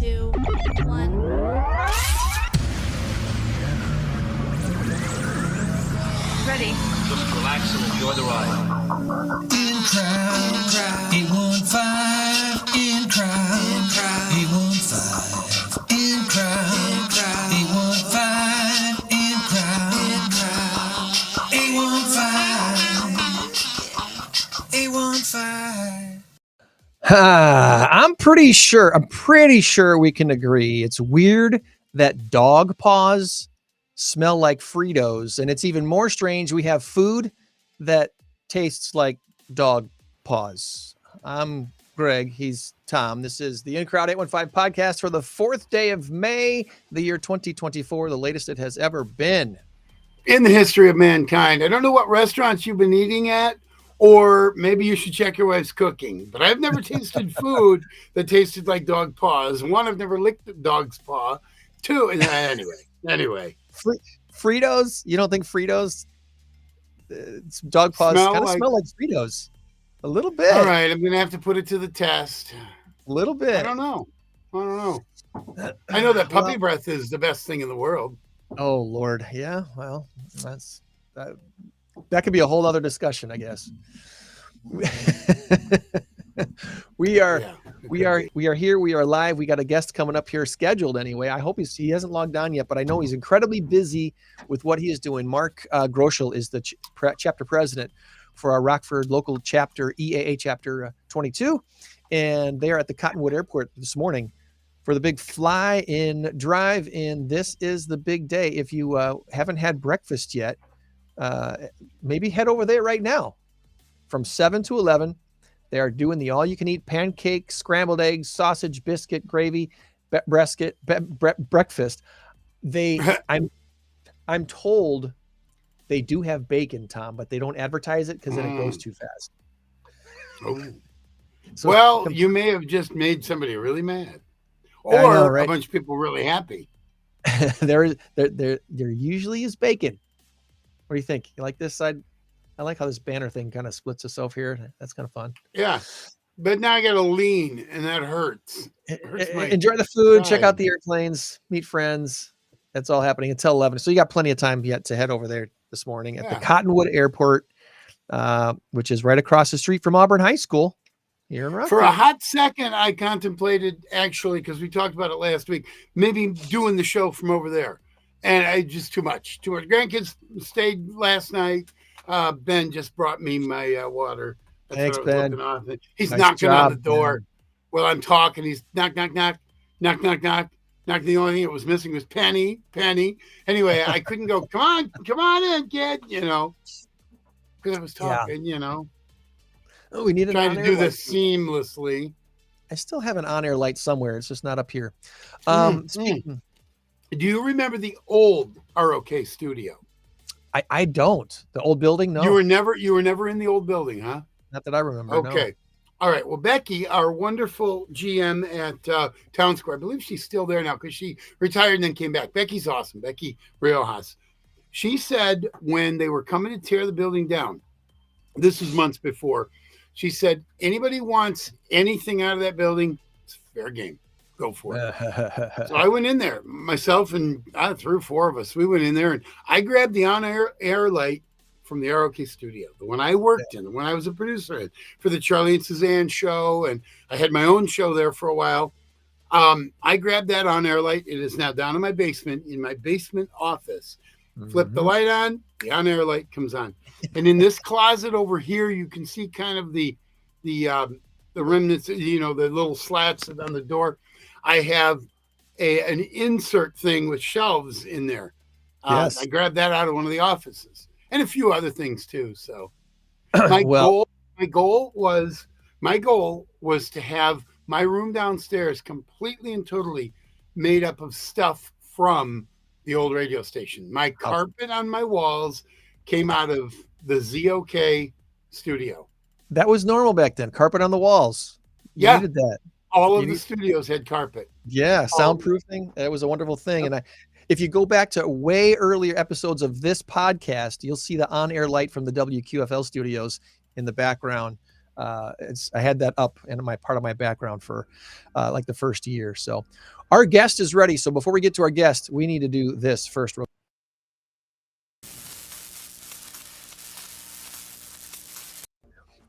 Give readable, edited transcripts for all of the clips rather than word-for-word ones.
2, 1. Ready. Just relax and enjoy the ride. INCROWD 815 INCROWD 815 INCROWD 815 INCROWD 815 815. I'm pretty sure we can agree. It's weird that dog paws smell like Fritos, and it's even more strange we have food that tastes like dog paws. I'm Greg. He's Tom. This is the INCROWD 815 podcast for the 4th day of May, the year 2024, the latest it has ever been in the history of mankind. I don't know what restaurants you've been eating at, or maybe you should check your wife's cooking, but I've never tasted food that tasted like dog paws. One, I've never licked a dog's paw. Two, anyway. Fritos? You don't think Fritos? Dog paws kind of smell like Fritos. A little bit. All right, I'm going to have to put it to the test. A little bit. I don't know. I know that puppy breath is the best thing in the world. Oh, Lord. Yeah, well, that could be a whole other discussion, I guess. We are here. We are live. We got a guest coming up here scheduled anyway. I hope he hasn't logged on yet, but I know he's incredibly busy with what he is doing. Mark Grocholl is the chapter president for our Rockford local chapter, EAA chapter 22. And they are at the Cottonwood airport this morning for the big fly-in drive-in. This is the big day. If you haven't had breakfast yet, maybe head over there right now from 7 to 11. They are doing the all-you-can-eat pancake, scrambled eggs, sausage, biscuit, gravy, breakfast. I'm told they do have bacon, Tom, but they don't advertise it because then it goes too fast. Oh. So, well, you may have just made somebody really mad, or know, right? A bunch of people really happy. there usually is bacon. What do you think? You like this side? I like how this banner thing kind of splits itself here. That's kind of fun. Yeah. But now I got to lean, and that hurts. Enjoy the food. Check out the airplanes. Meet friends. That's all happening until 11. So you got plenty of time yet to head over there this morning at the Cottonwood Airport, which is right across the street from Auburn High School here in Rockford. For a hot second, I contemplated, actually, because we talked about it last week, maybe doing the show from over there. And I just too much. Grandkids stayed last night. Ben just brought me my water. That's Thanks, what I was Ben. looking on. He's Nice knocking job, on the door Ben. while I'm talking. He's knock. The only thing that was missing was Penny. Anyway, I couldn't go, come on in, kid, because I was talking, Oh, we need an trying to do light. this seamlessly. I still have an on-air light somewhere. It's just not up here. Speaking, Do you remember the old ROK studio? I don't. The old building? No. You were never in the old building, huh? Not that I remember. Okay. No. All right. Well, Becky, our wonderful GM at Town Square, I believe she's still there now because she retired and then came back. Becky's awesome. Becky Riojas. She said when they were coming to tear the building down, this was months before, she said, anybody wants anything out of that building, it's fair game. Go for it. So I went in there, myself and 3 or 4 of us. We went in there and I grabbed the on-air light from the ROK studio, the one I worked in, the one I was a producer in for the Charlie and Suzanne show. And I had my own show there for a while. I grabbed that on-air light. It is now down in my basement, office. Flip the light on, the on-air light comes on. And in this closet over here, you can see kind of the remnants, the little slats on the door. I have an insert thing with shelves in there. Yes. I grabbed that out of one of the offices and a few other things too. So my goal was to have my room downstairs completely and totally made up of stuff from the old radio station. My carpet on my walls came out of the ZOK studio. That was normal back then. Carpet on the walls. You needed that. All of the studios had carpet. Yeah, soundproofing. That was a wonderful thing. And if you go back to way earlier episodes of this podcast, you'll see the on-air light from the WQFL studios in the background. I had that up in my part of my background for like the first year. So our guest is ready. So before we get to our guest, we need to do this first.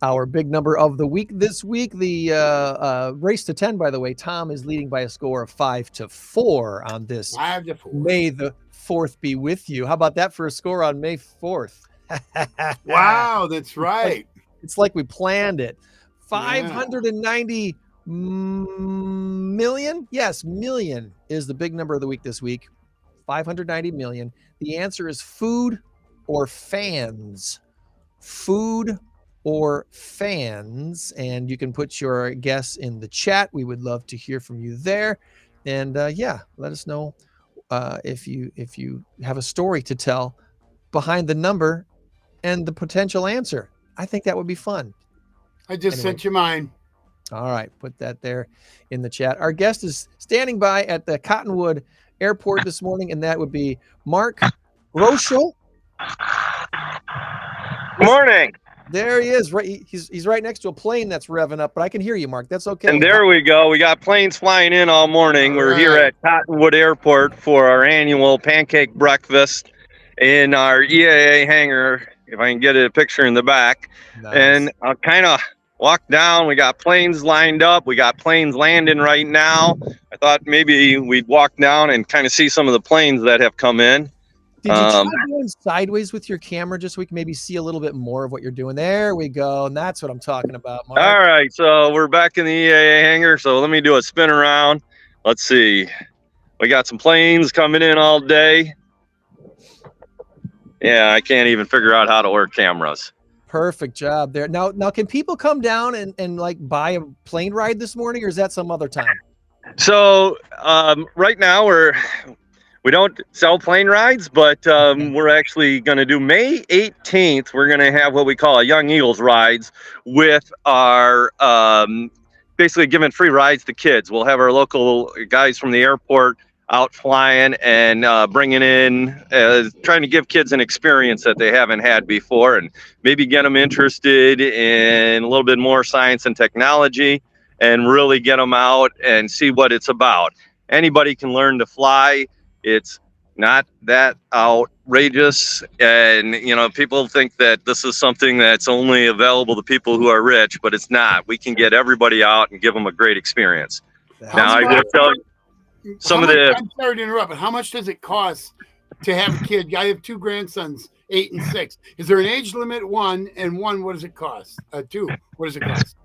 Our big number of the week this week, the race to 10, by the way, Tom is leading by a score of 5-4 on this. 5-4. May the 4th be with you. How about that for a score on May 4th? Wow, that's right. It's like we planned it. 590 million? Yes, million is the big number of the week this week. 590 million. The answer is food or fans. Food or fans, and you can put your guess in the chat. We would love to hear from you there. And yeah, let us know if you have a story to tell behind the number and the potential answer. I think that would be fun. I just sent you mine. All right, put that there in the chat. Our guest is standing by at the Cottonwood Airport this morning, and that would be Mark Grocholl. Morning. There he is. Right, he's right next to a plane that's revving up, but I can hear you, Mark. That's okay. And there we go. We got planes flying in all morning. We're here at Cottonwood Airport for our annual pancake breakfast in our EAA hangar, if I can get a picture in the back. Nice. And I'll kind of walk down. We got planes lined up. We got planes landing right now. I thought maybe we'd walk down and kind of see some of the planes that have come in. Did you try going sideways with your camera just so we can maybe see a little bit more of what you're doing? There we go. And that's what I'm talking about, Mark. All right. So we're back in the EAA hangar. So let me do a spin around. Let's see. We got some planes coming in all day. Yeah, I can't even figure out how to work cameras. Perfect job there. Now, can people come down and like buy a plane ride this morning, or is that some other time? So right now we don't sell plane rides, but we're actually going to do May 18th. We're going to have what we call a Young Eagles rides with our basically giving free rides to kids. We'll have our local guys from the airport out flying and bringing in, trying to give kids an experience that they haven't had before and maybe get them interested in a little bit more science and technology and really get them out and see what it's about. Anybody can learn to fly. It's not that outrageous. And, you know, people think that this is something that's only available to people who are rich, but it's not. We can get everybody out and give them a great experience. Now, I will tell you, I'm sorry to interrupt, but how much does it cost to have a kid? I have two grandsons, 8 and 6. Is there an age limit? 1 and 1, what does it cost? 2, what does it cost?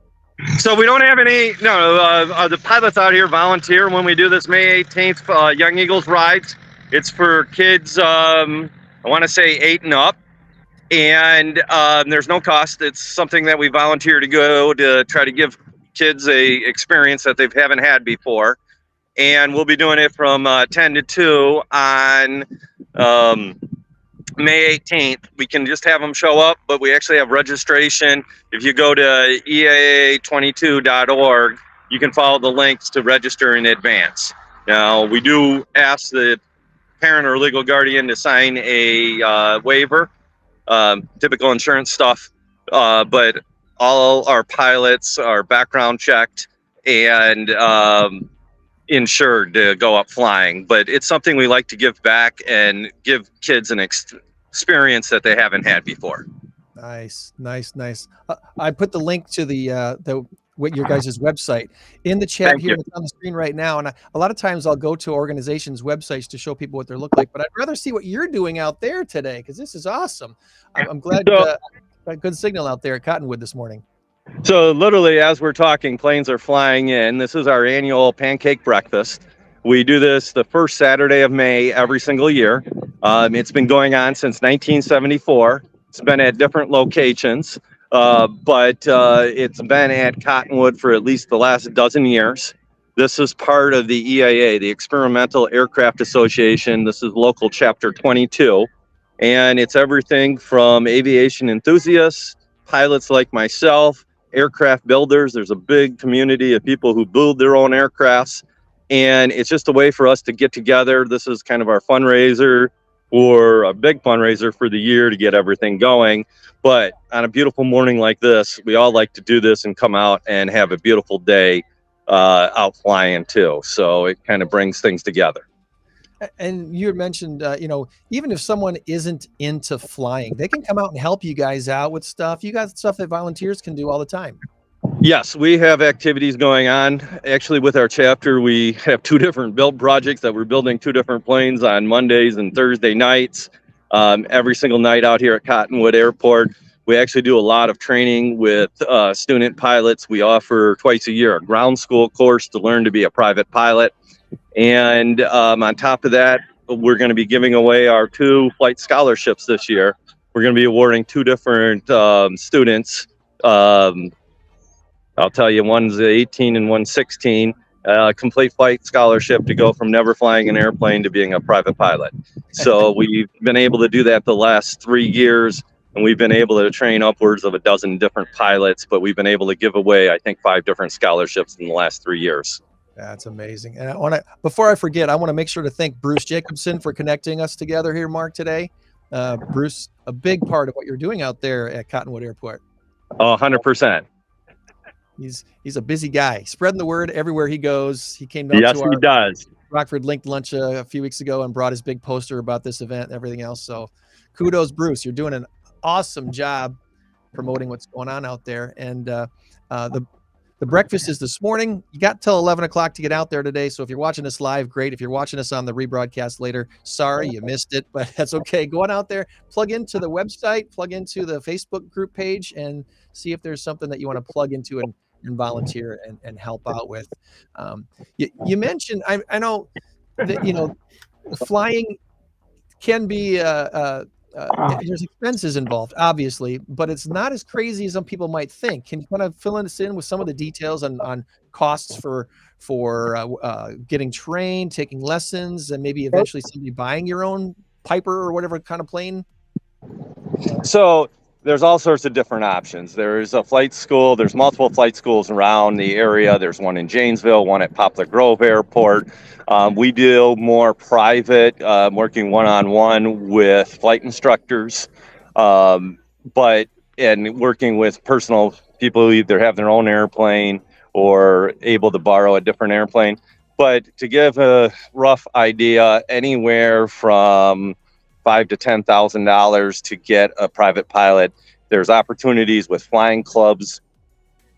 So we don't have any, the pilots out here volunteer when we do this May 18th Young Eagles rides. It's for kids, I want to say 8 and up. And there's no cost. It's something that we volunteer to go to try to give kids a experience that they haven't had before. And we'll be doing it from 10 to 2 on May 18th. We can just have them show up, but we actually have registration. If you go to EAA22.org, you can follow the links to register in advance. Now, we do ask the parent or legal guardian to sign a waiver, typical insurance stuff, but all our pilots are background checked and insured to go up flying. But it's something we like to give back and give kids an experience that they haven't had before. Nice. I put the link to the what your guys' website in the chat. Thank here. You. It's on the screen right now. And a lot of times I'll go to organizations' websites to show people what they look like, but I'd rather see what you're doing out there today, because this is awesome. I'm glad good signal out there at Cottonwood this morning. So literally, as we're talking, planes are flying in. This is our annual pancake breakfast. We do this the first Saturday of May every single year. It's been going on since 1974. It's been at different locations, but it's been at Cottonwood for at least the last dozen years. This is part of the EAA, the Experimental Aircraft Association. This is local chapter 22. And it's everything from aviation enthusiasts, pilots like myself, aircraft builders. There's a big community of people who build their own aircrafts. And it's just a way for us to get together. This is kind of our fundraiser for a big fundraiser for the year to get everything going. But on a beautiful morning like this, we all like to do this and come out and have a beautiful day out flying too. So it kind of brings things together. And you had mentioned, even if someone isn't into flying, they can come out and help you guys out with stuff. You got stuff that volunteers can do all the time. Yes, we have activities going on. Actually, with our chapter, we have 2 different build projects that we're building 2 different planes on Mondays and Thursday nights. Every single night out here at Cottonwood Airport. We actually do a lot of training with student pilots. We offer twice a year a ground school course to learn to be a private pilot. And on top of that, we're going to be giving away our 2 flight scholarships this year. We're going to be awarding 2 different students. I'll tell you, one's 18 and one's 16. Complete flight scholarship to go from never flying an airplane to being a private pilot. So we've been able to do that the last 3 years, and we've been able to train upwards of a dozen different pilots, but we've been able to give away, I think, 5 different scholarships in the last 3 years. That's amazing. And before I forget, I want to make sure to thank Bruce Jacobson for connecting us together here, Mark, today. Bruce, a big part of what you're doing out there at Cottonwood Airport. Oh, 100%. He's a busy guy, spreading the word everywhere he goes. He came down Yes, to our he does. Rockford Linked lunch a few weeks ago and brought his big poster about this event and everything else. So kudos, Bruce. You're doing an awesome job promoting what's going on out there. And the breakfast is this morning. You got till 11 o'clock to get out there today. So if you're watching us live, great. If you're watching us on the rebroadcast later, sorry you missed it, but that's okay. Go on out there, plug into the website, plug into the Facebook group page, and see if there's something that you want to plug into and volunteer and help out with. You mentioned, I know that, flying can be, there's expenses involved, obviously, but it's not as crazy as some people might think. Can you kind of fill us in with some of the details on costs for getting trained, taking lessons, and maybe eventually somebody buying your own Piper or whatever kind of plane? So there's all sorts of different options. There's a flight school. There's multiple flight schools around the area. There's one in Janesville, one at Poplar Grove Airport. We do more private, working one-on-one with flight instructors, and working with personal people who either have their own airplane or able to borrow a different airplane. But to give a rough idea, anywhere from $5,000 to $10,000 to get a private pilot. There's opportunities with flying clubs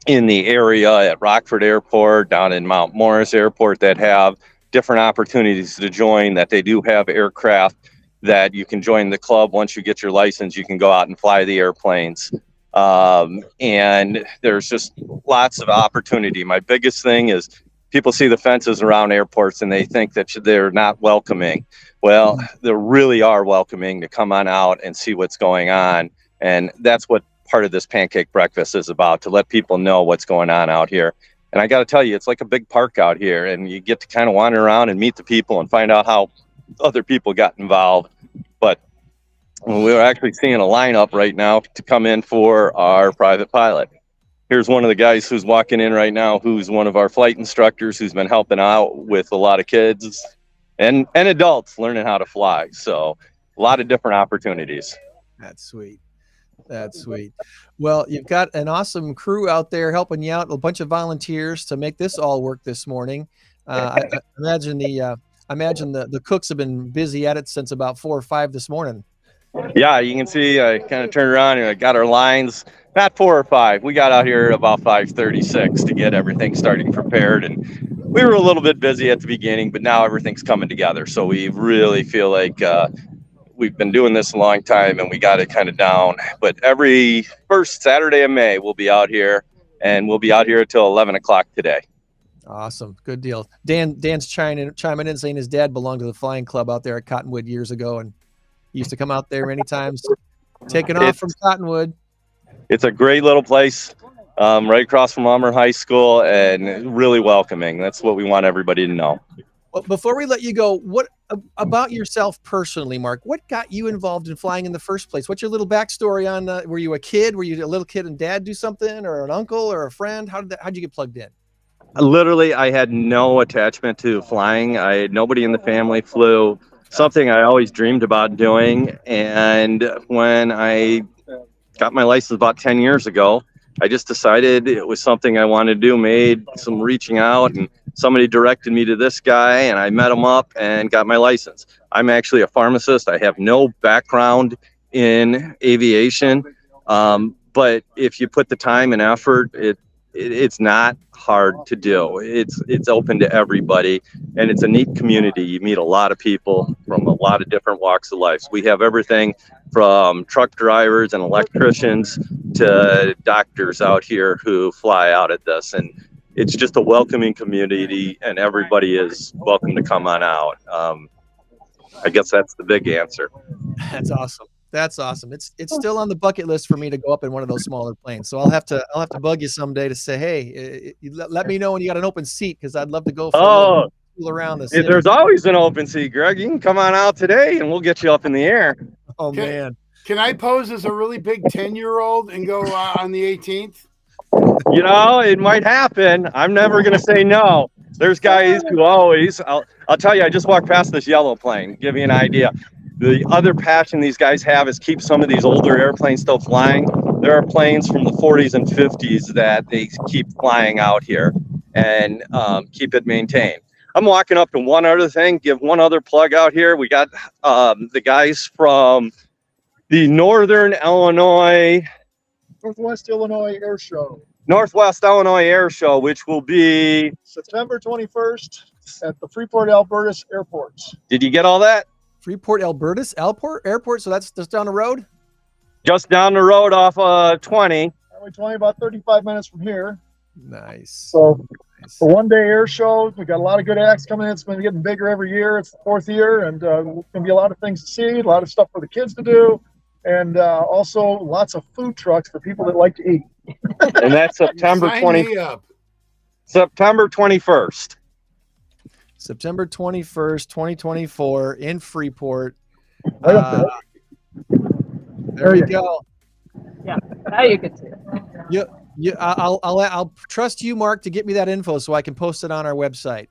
in the area at Rockford Airport, down in Mount Morris Airport, that have different opportunities to join, that they do have aircraft that you can join the club. Once you get your license, you can go out and fly the airplanes. And there's just lots of opportunity. My biggest thing is people see the fences around airports and they think that they're not welcoming. Well, they really are welcoming to come on out and see what's going on. And that's what part of this pancake breakfast is about, to let people know what's going on out here. And I got to tell you, it's like a big park out here, and you get to kind of wander around and meet the people and find out how other people got involved. But we're actually seeing a lineup right now to come in for our private pilot. Here's one of the guys who's walking in right now, who's one of our flight instructors, who's been helping out with a lot of kids and adults learning how to fly. So a lot of different opportunities. That's sweet. That's sweet. Well, you've got an awesome crew out there helping you out, a bunch of volunteers to make this all work this morning. I imagine the cooks have been busy at it since about 4 or 5 this morning. Yeah, you can see I kind of turned around and I got our lines, not 4 or 5. We got out here about 5:36 to get everything starting prepared. And we were a little bit busy at the beginning, but now everything's coming together. So we really feel like we've been doing this a long time and we got it kind of down. But every first Saturday of May, we'll be out here, and we'll be out here until 11 o'clock today. Awesome. Good deal. Dan's chiming in saying his dad belonged to the flying club out there at Cottonwood years ago, and he used to come out there many times, taking off from Cottonwood. It's a great little place, right across from Ulmer High School, and really welcoming. That's what we want everybody to know. Well, before we let you go, what about yourself personally, Mark? What got you involved in flying in the first place? What's your little backstory on? Were you a kid? Were you a little kid and dad do something, or an uncle, or a friend? How'd you get plugged in? Literally, I had no attachment to flying. Nobody in the family flew. something I always dreamed about doing. And when I got my license about 10 years ago, I just decided it was something I wanted to do, made some reaching out, and somebody directed me to this guy, and I met him up and got my license. I'm actually a pharmacist. I have no background in aviation. But if you put the time and effort, it's not hard to do. It's open to everybody, and it's a neat community. You meet a lot of people from a lot of different walks of life. So we have everything from truck drivers and electricians to doctors out here who fly out at this, and it's just a welcoming community, and everybody is welcome to come on out. I guess that's the big answer. That's awesome. That's awesome. It's still on the bucket list for me to go up in one of those smaller planes. So I'll have to bug you someday to say, hey, let me know when you got an open seat, because I'd love to go for a little around the city. There's always an open seat, Greg. You can come on out today, and we'll get you up in the air. Oh man, can I pose as a really big 10-year-old and go on the 18th? You know, it might happen. I'm never going to say no. There's guys who always. I'll tell you. I just walked past this yellow plane. Give you an idea. The other passion these guys have is keep some of these older airplanes still flying. There are planes from the 40s and 50s that they keep flying out here and keep it maintained. I'm walking up to one other thing, give one other plug out here. We got the guys from the Northwest Illinois Air Show, which will be September 21st at the Freeport Alberta Airport. Did you get all that? Freeport Alberta Airport. So that's just down the road. Just down the road off 20. Highway 20, about 35 minutes from here. Nice. So the one-day air show, we got a lot of good acts coming in. It's been getting bigger every year. It's the 4th year, and there's going to be a lot of things to see, a lot of stuff for the kids to do, and also lots of food trucks for people that like to eat. And that's September 21st. September 21st, 2024 in Freeport. Right up There you go. Yeah, now you can see it. I'll trust you, Mark, to get me that info so I can post it on our website.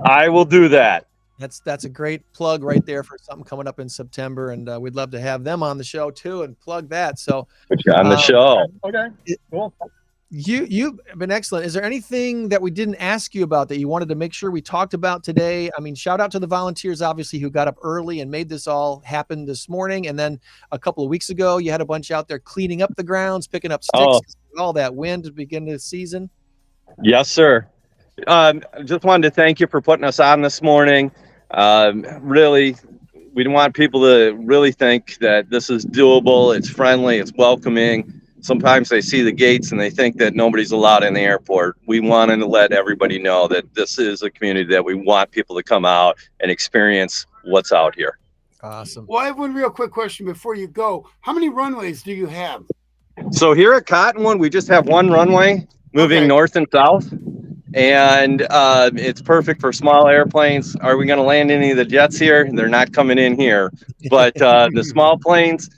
I will do that. That's a great plug right there for something coming up in September, and we'd love to have them on the show too and plug that. So Put you on the show. Okay, cool. You've been excellent. Is there anything that we didn't ask you about that you wanted to make sure we talked about today? I mean, shout out to the volunteers, obviously, who got up early and made this all happen this morning. And then a couple of weeks ago, you had a bunch out there cleaning up the grounds, picking up sticks, all that wind to begin the season. Yes, sir. Just wanted to thank you for putting us on this morning. Really, we want people to really think that this is doable. It's friendly. It's welcoming. Sometimes they see the gates and they think that nobody's allowed in the airport. We wanted to let everybody know that this is a community that we want people to come out and experience what's out here. Awesome. Well, I have one real quick question before you go. How many runways do you have? So here at Cottonwood, we just have one runway moving north and south. And it's perfect for small airplanes. Are we going to land any of the jets here? They're not coming in here. But the small planes,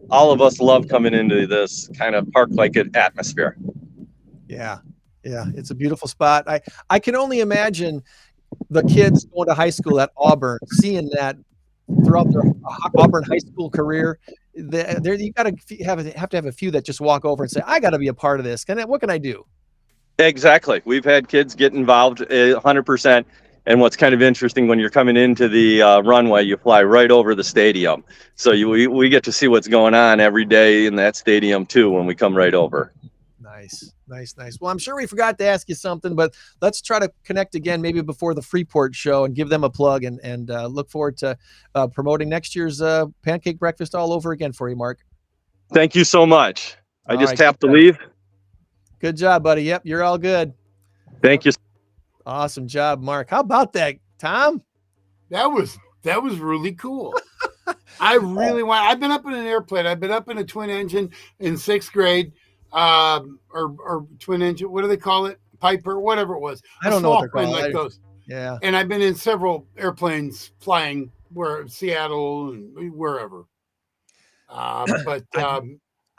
all of us love coming into this kind of park-like atmosphere. Yeah, it's a beautiful spot. I can only imagine the kids going to high school at Auburn, seeing that throughout their Auburn high school career. There, you got to have a few that just walk over and say, "I got to be a part of this. What can I do?" Exactly. We've had kids get involved 100%. And what's kind of interesting, when you're coming into the runway, you fly right over the stadium. So we get to see what's going on every day in that stadium too when we come right over. Nice. Well, I'm sure we forgot to ask you something, but let's try to connect again, maybe before the Freeport show, and give them a plug, and look forward to promoting next year's pancake breakfast all over again for you, Mark. Thank you so much. I just have to leave. Good job, buddy. Yep, you're all good. Thank you. Awesome job, Mark. How about that, Tom? That was really cool. I've been up in an airplane. I've been up in a twin engine in 6th grade, or twin engine. What do they call it? Piper, whatever it was. I don't know what they're called. Like those. Yeah. And I've been in several airplanes flying Seattle and wherever. But I've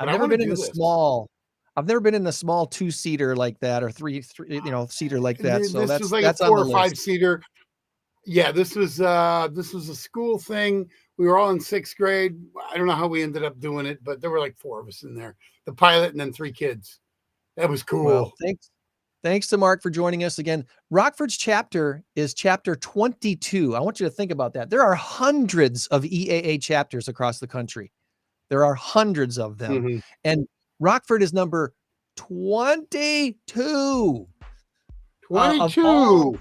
never been in the small. I've never been in a small 2-seater like that, or three seater like that. So this that's was like that's a 4 on the or list. 5-seater. Yeah, this was a school thing. We were all in 6th grade. I don't know how we ended up doing it, but there were like 4 of us in there. The pilot and then 3 kids. That was cool. Well, thanks to Mark for joining us again. Rockford's chapter is chapter 22. I want you to think about that. There are hundreds of EAA chapters across the country. There are hundreds of them. Mhm. And Rockford is number 22. 22.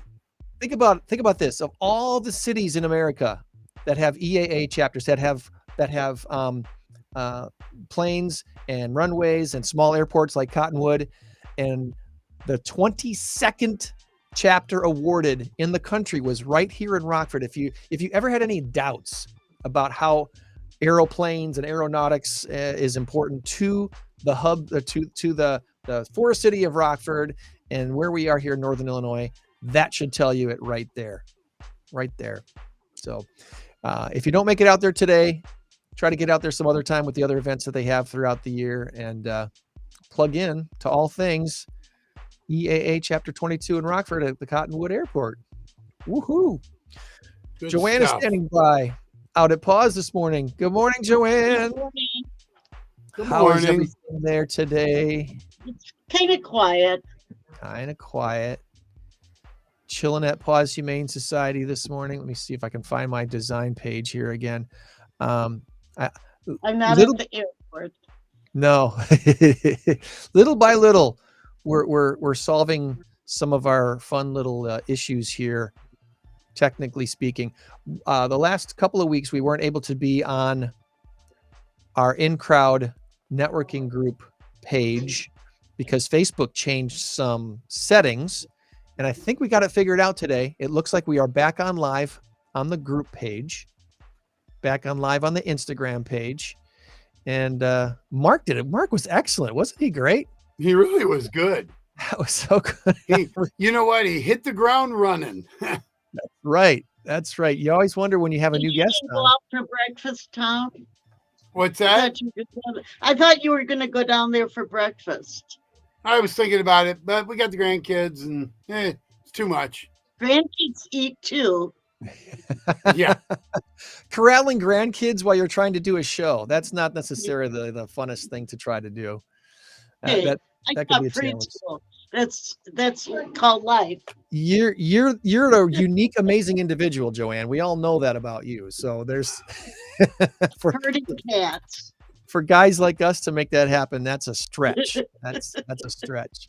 Think about this. Of all the cities in America that have EAA chapters, that have planes and runways and small airports like Cottonwood, and the 22nd chapter awarded in the country was right here in Rockford. If you ever had any doubts about how aeroplanes and aeronautics is important to the hub, to the forest city of Rockford and where we are here in Northern Illinois, that should tell you it right there. So if you don't make it out there today, try to get out there some other time with the other events that they have throughout the year, and plug in to all things EAA Chapter 22 in Rockford at the Cottonwood Airport. Woohoo! Good JOANN is stuff. standing by out at PAWS this morning. Good morning, JOANN. Good How is morning. everything there today? It's kind of quiet. Kind of quiet. Chilling at PAWS Humane Society this morning. Let me see if I can find my design page here again. I'm not Little- at the airport. No, little by little, we're solving some of our fun little issues here. Technically speaking, the last couple of weeks we weren't able to be on our INCROWD networking group page because Facebook changed some settings, and I think we got it figured out today. It looks like we are back on live on the group page, back on live on the Instagram page. And Mark did it. Mark was excellent. Wasn't he great? He really was good. That was so good. You know what? He hit the ground running. Right. That's right. You always wonder when you have a new You guest didn't go on. out for breakfast, Tom? What's I that? thought you were going to go down there for breakfast. I was thinking about it, but we got the grandkids and it's too much. Grandkids eat too. Yeah. Corralling grandkids while you're trying to do a show. That's not necessarily the funnest thing to try to do. Hey, That I could got be a challenge. preschool. That's called life. You're a unique, amazing individual, JOANN. We all know that about you. So there's Herding cats. for guys like us to make that happen, that's a stretch. That's a stretch.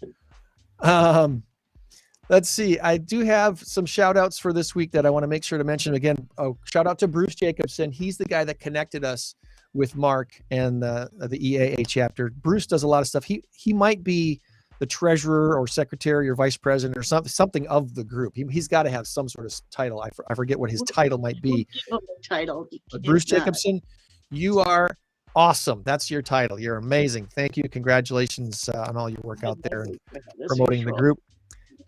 Let's see. I do have some shout outs for this week that I want to make sure to mention again. Oh, shout out to Bruce Jacobson. He's the guy that connected us with Mark and the EAA chapter. Bruce does a lot of stuff. He might be the treasurer or secretary or vice president or something of the group. He's got to have some sort of title. I forget what his title might be. Give him a title. He But Bruce cannot. Jacobson, you are awesome. That's your title. You're amazing. Thank you. Congratulations on all your work out there and That's promoting the usual. group.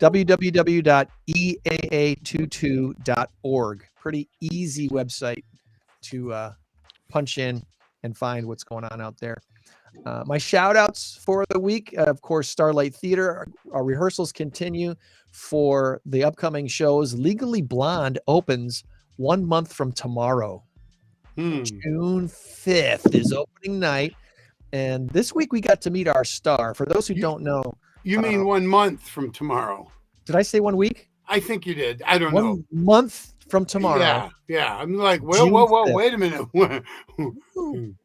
www.eaa22.org. Pretty easy website to punch in and find what's going on out there. My shout outs for the week, of course, Starlight Theater. Our rehearsals continue for the upcoming shows. Legally Blonde opens 1 month from tomorrow. June 5th is opening night. And this week we got to meet our star. For those who don't know, You mean 1 month from tomorrow? did I say 1 week? I think you did. I don't know. 1 month from tomorrow. Yeah. I'm like, whoa, June whoa, whoa, 5th. wait a minute. We're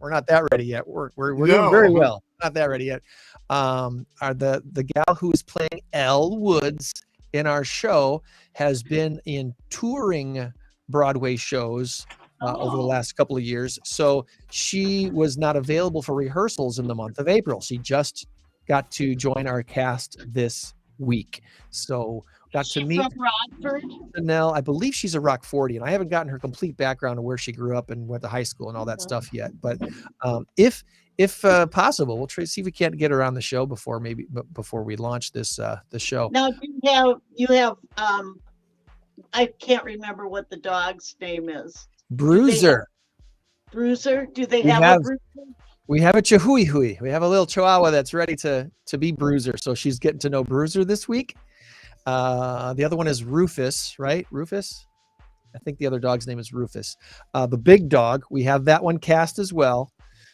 not that ready yet. We're No. doing very well. Not that ready yet. Are the gal who is playing Elle Woods in our show has been in touring Broadway shows over the last couple of years. So she was not available for rehearsals in the month of April. She just got to join our cast this week. So got to She meet from Rockford. Chanel. I believe she's a Rockfordian. I haven't gotten her complete background of where she grew up and went to high school and all that stuff yet. But if possible, we'll try to see if we can't get her on the show before we launch this the show. Now you have I can't remember what the dog's name is. Bruiser. Bruiser? Do they We have have- a Bruiser? We have a Chihui. We have a little Chihuahua that's ready to be Bruiser. So she's getting to know Bruiser this week. The other one is Rufus, right? Rufus? I think the other dog's name is Rufus. The big dog, we have that one cast as well.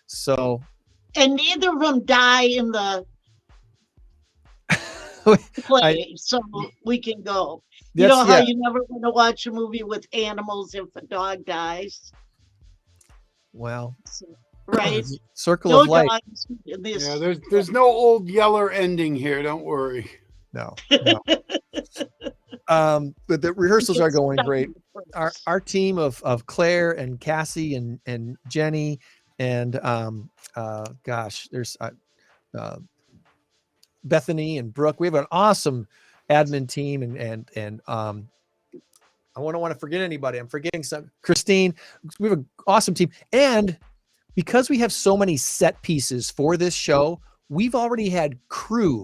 So And neither of them die in the play, so we can go. You know how you never want to watch a movie with animals if a dog dies? Well, right? Circle of life. Dogs in this. Yeah, there's no old Yeller ending here. Don't worry. No. But the rehearsals are going great. Our team of Claire and Cassie and Jenny and there's Bethany and Brooke. We have an awesome admin team and I don't want to forget anybody. I'm forgetting some. Christine. We have an awesome team, and because we have so many set pieces for this show, we've already had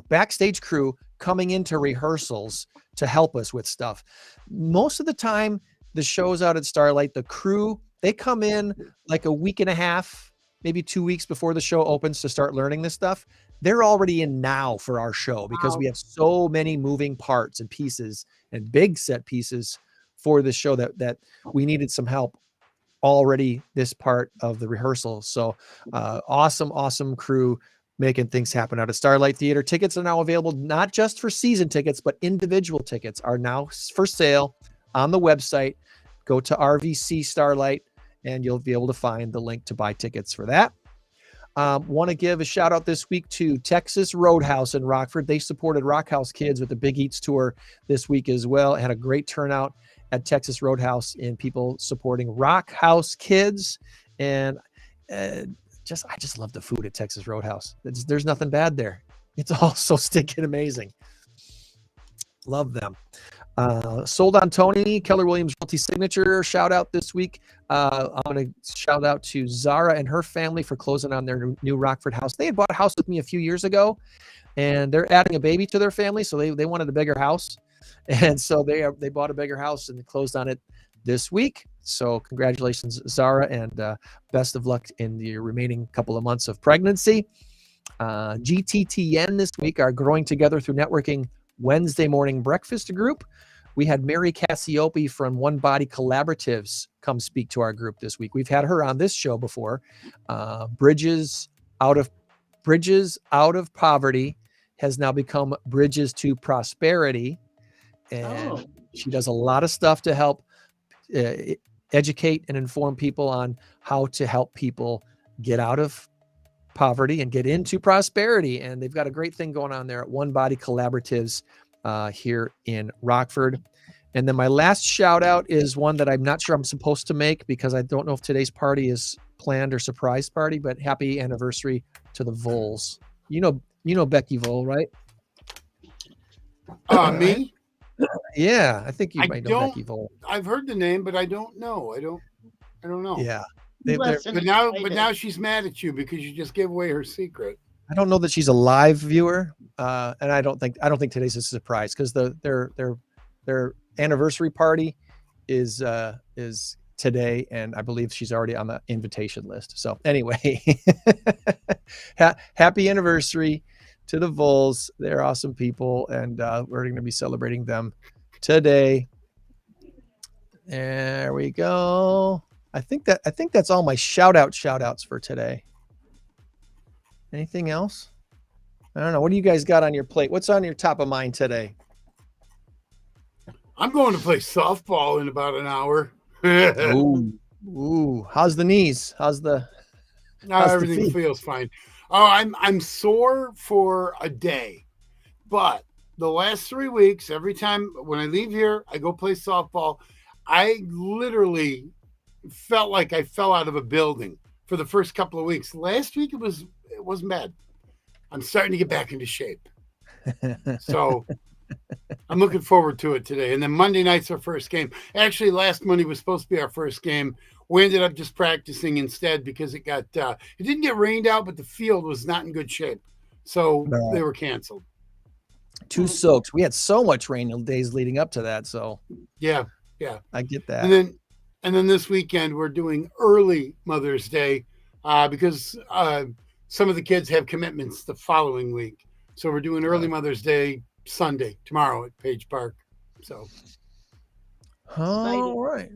backstage crew coming into rehearsals to help us with stuff. Most of the time, the shows out at Starlight, the crew, they come in like a week and a half, maybe 2 weeks before the show opens to start learning this stuff. They're already in now for our show because we have so many moving parts and pieces and big set pieces for the show that we needed some help already this part of the rehearsal. So awesome crew making things happen out of Starlight Theater. Tickets are now available, not just for season tickets, but individual tickets are now for sale on the website. Go to RVC Starlight and you'll be able to find the link to buy tickets for that. Want to give a shout out this week to Texas Roadhouse in Rockford. They supported Rock House Kids with the Big Eats Tour this week as well. Had a great turnout at Texas Roadhouse in people supporting Rock House Kids. And I just love the food at Texas Roadhouse. There's nothing bad there. It's all so stinking amazing. Love them. Sold On Toni, Keller Williams Realty Signature shout out this week. I'm going to shout out to Zara and her family for closing on their new Rockford house. They had bought a house with me a few years ago, and they're adding a baby to their family, so they wanted a bigger house. And so they bought a bigger house and closed on it this week. So congratulations, Zara, and best of luck in the remaining couple of months of pregnancy. GTTN this week are Growing Together Through Networking Wednesday morning breakfast group. We had Mary Cassiope from One Body Collaboratives come speak to our group this week. We've had her on this show before. Bridges out of Poverty has now become Bridges to Prosperity. And she does a lot of stuff to help educate and inform people on how to help people get out of poverty and get into prosperity. And they've got a great thing going on there at One Body Collaboratives here in Rockford. And then my last shout out is one that I'm not sure I'm supposed to make because I don't know if today's party is planned or surprise party, but happy anniversary to the Voles. You know Becky Vole, right? Me? Yeah, I think you might know Becky Vole. I've heard the name, but I don't know. I don't know. Yeah. But now she's mad at you because you just gave away her secret. I don't know that she's a live viewer, and I don't think today's a surprise because their anniversary party is today, and I believe she's already on the invitation list. So anyway, happy anniversary to the Voles. They're awesome people, and we're going to be celebrating them today. There we go. I think that's all my shout outs for today. Anything else? I don't know. What do you guys got on your plate? What's on your top of mind today? I'm going to play softball in about an hour. Ooh. How's the knees? Everything feels fine. Oh, I'm sore for a day, but the last 3 weeks, every time when I leave here, I go play softball. I literally felt like I fell out of a building for the first couple of weeks. Last week it wasn't bad. I'm starting to get back into shape, so I'm looking forward to it today. And then Monday night's our first game. Actually, last Monday was supposed to be our first game. We ended up just practicing instead because it didn't get rained out, but the field was not in good shape. So they were canceled. 2 soaks. We had so much rain in the days leading up to that. So yeah. I get that. And then this weekend we're doing early Mother's Day because some of the kids have commitments the following week. So we're doing early Mother's Day Sunday, tomorrow at Page Park. So All right.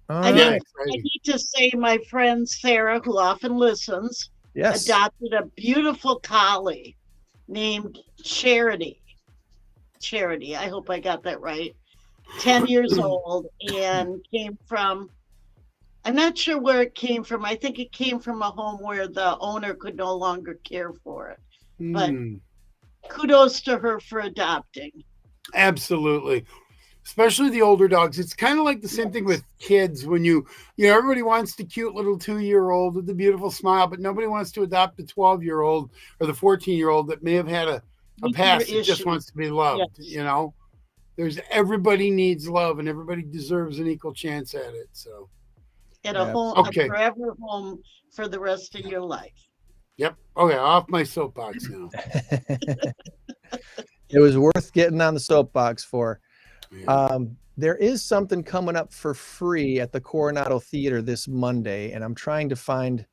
All I right. need, Yeah, I exciting. need to say my friend Sarah, who often listens, Yes. adopted a beautiful collie named Charity. Charity, I hope I got that right. 10 years old and came from, I'm not sure where it came from. I think it came from a home where the owner could no longer care for it. But kudos to her for adopting. Absolutely. Especially the older dogs. It's kind of like the same thing with kids when everybody wants the cute little 2-year-old with the beautiful smile, but nobody wants to adopt the 12-year-old or the 14-year-old that may have had a past that just wants to be loved. Yes. Everybody needs love and everybody deserves an equal chance at it. So, And a home, okay. a forever home for the rest of your life. Yep. Okay. Off my soapbox now. It was worth getting on the soapbox for. Yeah. There is something coming up for free at the Coronado Theater this Monday, and I'm trying to find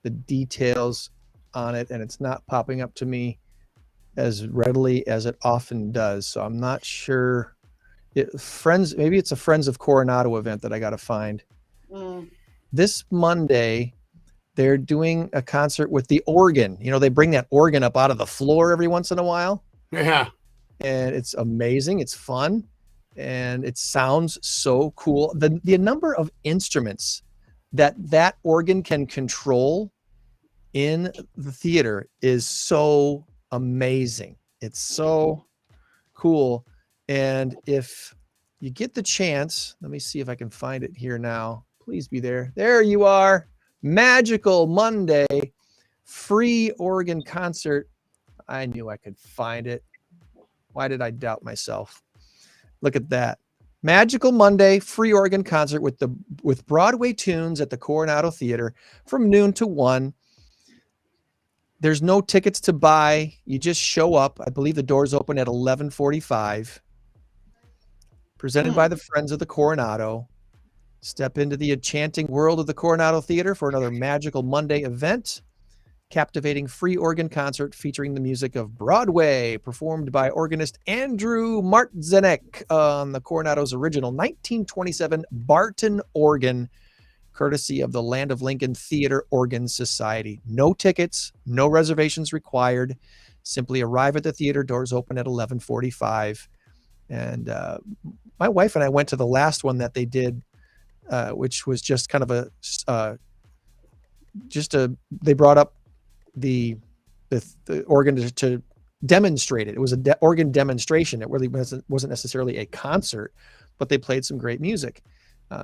the details on it, and it's not popping up to me as readily as it often does. So I'm not sure. Maybe it's a Friends of Coronado event that I got to find. This Monday, they're doing a concert with the organ. They bring that organ up out of the floor every once in a while. Yeah. And it's amazing. It's fun. And it sounds so cool. The number of instruments that organ can control in the theater is so amazing. It's so cool. And if you get the chance, let me see if I can find it here now. Please be there. There you are. Magical Monday, free organ concert. I knew I could find it. Why did I doubt myself? Look at that. Magical Monday, free organ concert with Broadway tunes at the Coronado Theater from noon to 1. There's no tickets to buy. You just show up. I believe the doors open at 11:45. Presented by the Friends of the Coronado. Step into the enchanting world of the Coronado Theater for another Magical Monday event. Captivating free organ concert featuring the music of Broadway, performed by organist Andrew Martzenek on the Coronado's original 1927 Barton organ, courtesy of the Land of Lincoln Theater Organ Society. No tickets, no reservations required. Simply arrive at the theater. Doors open at 11:45. And my wife and I went to the last one that they did, which was just kind of they brought up the organ to demonstrate it. It was an organ demonstration. It really wasn't necessarily a concert, but they played some great music.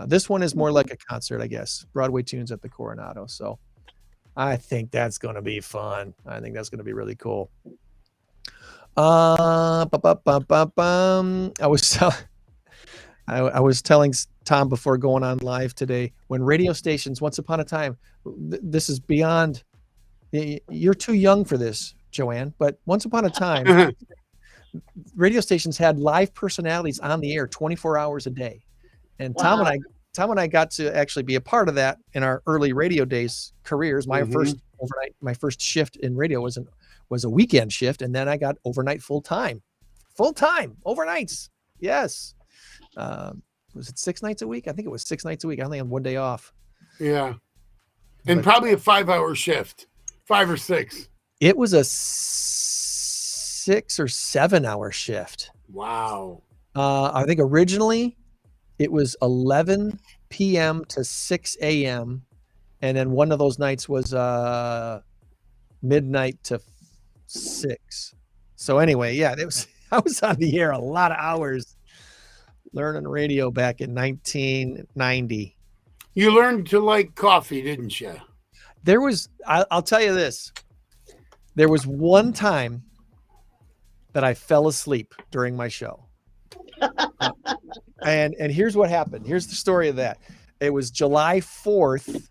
This one is more like a concert, I guess. Broadway tunes at the Coronado. So I think that's going to be fun. I think that's going to be really cool. I was telling Tom before going on live today, when radio stations, once upon a time, this is beyond. You're too young for this, Joanne, but once upon a time, radio stations had live personalities on the air 24 hours a day. And Tom and I got to actually be a part of that in our early radio days careers. My first shift in radio was a weekend shift, and then I got overnight full-time overnights. Yes. Was it 6 nights a week? I think it was 6 nights a week. I only had one day off. Yeah. And probably a 5-hour shift. 5 or 6. It was a 6 or 7 hour shift. Wow. I think originally it was 11 p.m. to 6 a.m. And then one of those nights was midnight to 6. So anyway, yeah, I was on the air a lot of hours learning radio back in 1990. You learned to like coffee, didn't you? I'll tell you this. There was one time that I fell asleep during my show. And here's what happened. Here's the story of that. It was July 4th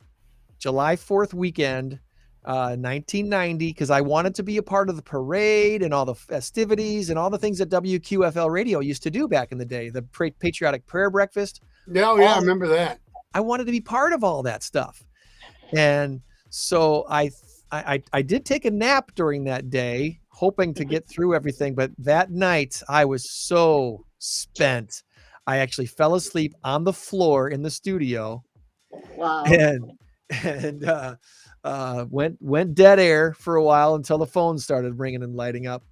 weekend, 1990, because I wanted to be a part of the parade and all the festivities and all the things that WQFL radio used to do back in the day, the patriotic prayer breakfast. Yeah, I remember that. I wanted to be part of all that stuff. And so I did take a nap during that day, hoping to get through everything. But that night I was so spent. I actually fell asleep on the floor in the studio Wow. and went dead air for a while until the phone started ringing and lighting up.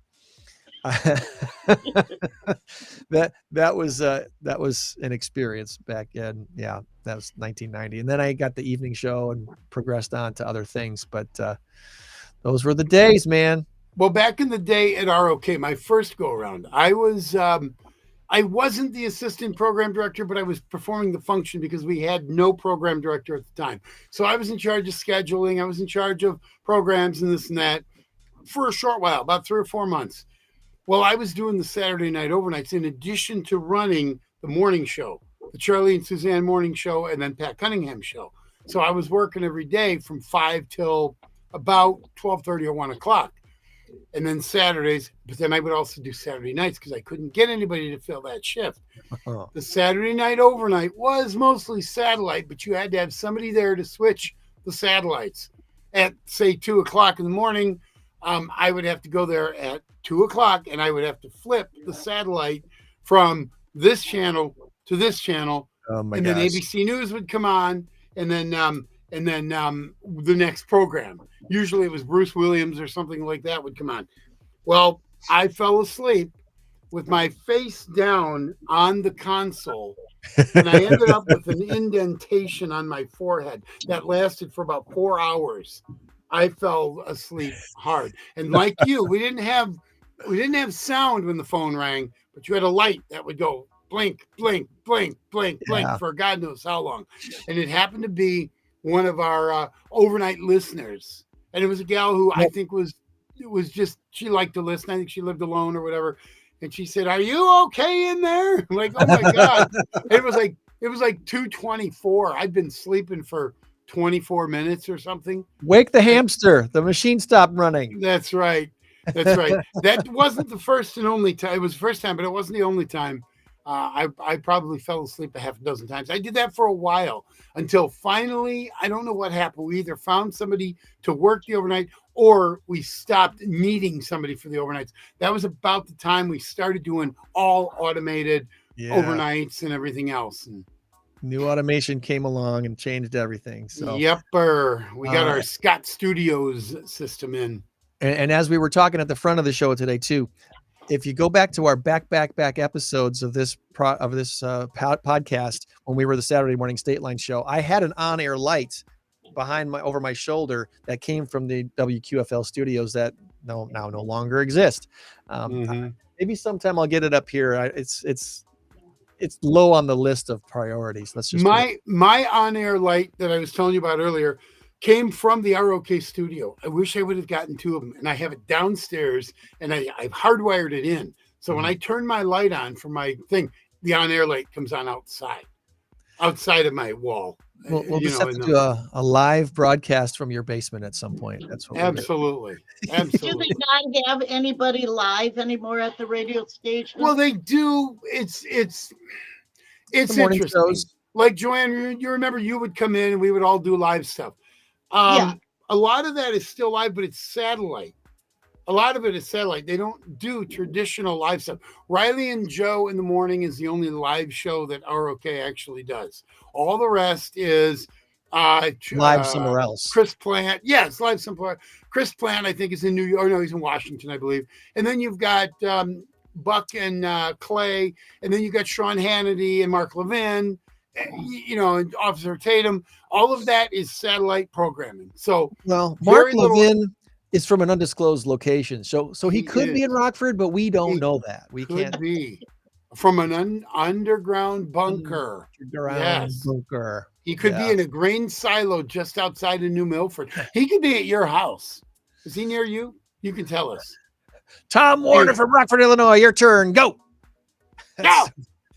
that was an experience back in, yeah, that was 1990. And then I got the evening show and progressed on to other things, but those were the days, man. Well, back in the day at ROK, my first go around, I wasn't the assistant program director, but I was performing the function because we had no program director at the time. So I was in charge of scheduling. I was in charge of programs and this and that for a short while, about 3 or 4 months. Well, I was doing the Saturday night overnights in addition to running the morning show, the Charlie and Suzanne morning show, and then Pat Cunningham show. So I was working every day from 5 till about 12:30 or 1 o'clock. And then Saturdays, but then I would also do Saturday nights because I couldn't get anybody to fill that shift. The Saturday night overnight was mostly satellite, but you had to have somebody there to switch the satellites. At, say, 2 o'clock in the morning, I would have to go there at 2 o'clock, and I would have to flip the satellite from this channel to this channel. Oh my and gosh. then ABC News would come on, and then the next program. Usually it was Bruce Williams or something like that would come on. Well, I fell asleep with my face down on the console, and I ended up with an indentation on my forehead that lasted for about 4 hours. I fell asleep hard. And like you, we didn't have sound when the phone rang, but you had a light that would go blink, blink, blink, blink, blink for God knows how long. And it happened to be one of our overnight listeners. And it was a gal who I think she liked to listen. I think she lived alone or whatever. And she said, "Are you okay in there?" I'm like, oh my God. It was like 2:24. I'd been sleeping for 24 minutes or something. Wake the hamster. The machine stopped running. That's right. That's right. That wasn't the first and only time. It was the first time, but it wasn't the only time. I probably fell asleep a half a dozen times. I did that for a while until finally, I don't know what happened. We either found somebody to work the overnight or we stopped needing somebody for the overnights. That was about the time we started doing all automated overnights and everything else. And new automation came along and changed everything. So yepper, we got our Scott Studios system in. And as we were talking at the front of the show today too, if you go back to our back episodes of this podcast, when we were the Saturday morning State Line show, I had an on-air light over my shoulder that came from the WQFL studios that now no longer exist. Maybe sometime I'll get it up here. It's low on the list of priorities. Let's just my on-air light that I was telling you about earlier came from the ROK studio. I wish I would have gotten 2 of them, and I have it downstairs, and I've hardwired it in. So when I turn my light on for my thing, the on-air light comes on outside of my wall. We'll just have to do a live broadcast from your basement at some point. That's what absolutely. Do they not have anybody live anymore at the radio station? Well, they do. It's interesting. Shows. Like JOANN, you remember you would come in and we would all do live stuff. A lot of that is still live, but it's satellite. A lot of it is satellite. They don't do traditional live stuff. Riley and Joe in the morning is the only live show that ROK actually does. All the rest is live somewhere else. Chris Plant. Yes, live somewhere. Chris Plant, I think, is in New York. No, he's in Washington, I believe. And then you've got Buck and Clay. And then you've got Sean Hannity and Mark Levin. And Officer Tatum. All of that is satellite programming. So, Mark Levin is from an undisclosed location. So he could be in Rockford, but we don't know that. We can't be from an underground bunker. Bunker. He could be in a grain silo just outside of New Milford. He could be at your house. Is he near you? You can tell us. Tom Warner from Rockford, Illinois. Your turn. Go. Go.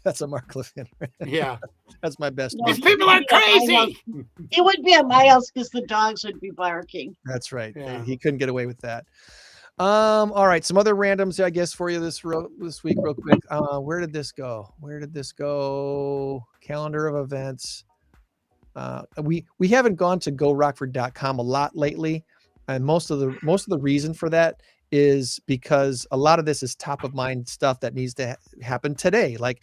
That's a Mark Levin. Yeah. That's my best. These people are crazy. It would be at my house because the dogs would be barking. That's right. Yeah. He couldn't get away with that. All right. Some other randoms, I guess, for you this week, real quick. Where did this go? Calendar of events. We haven't gone to GoRockford.com a lot lately, and most of the reason for that is because a lot of this is top of mind stuff that needs to happen today. Like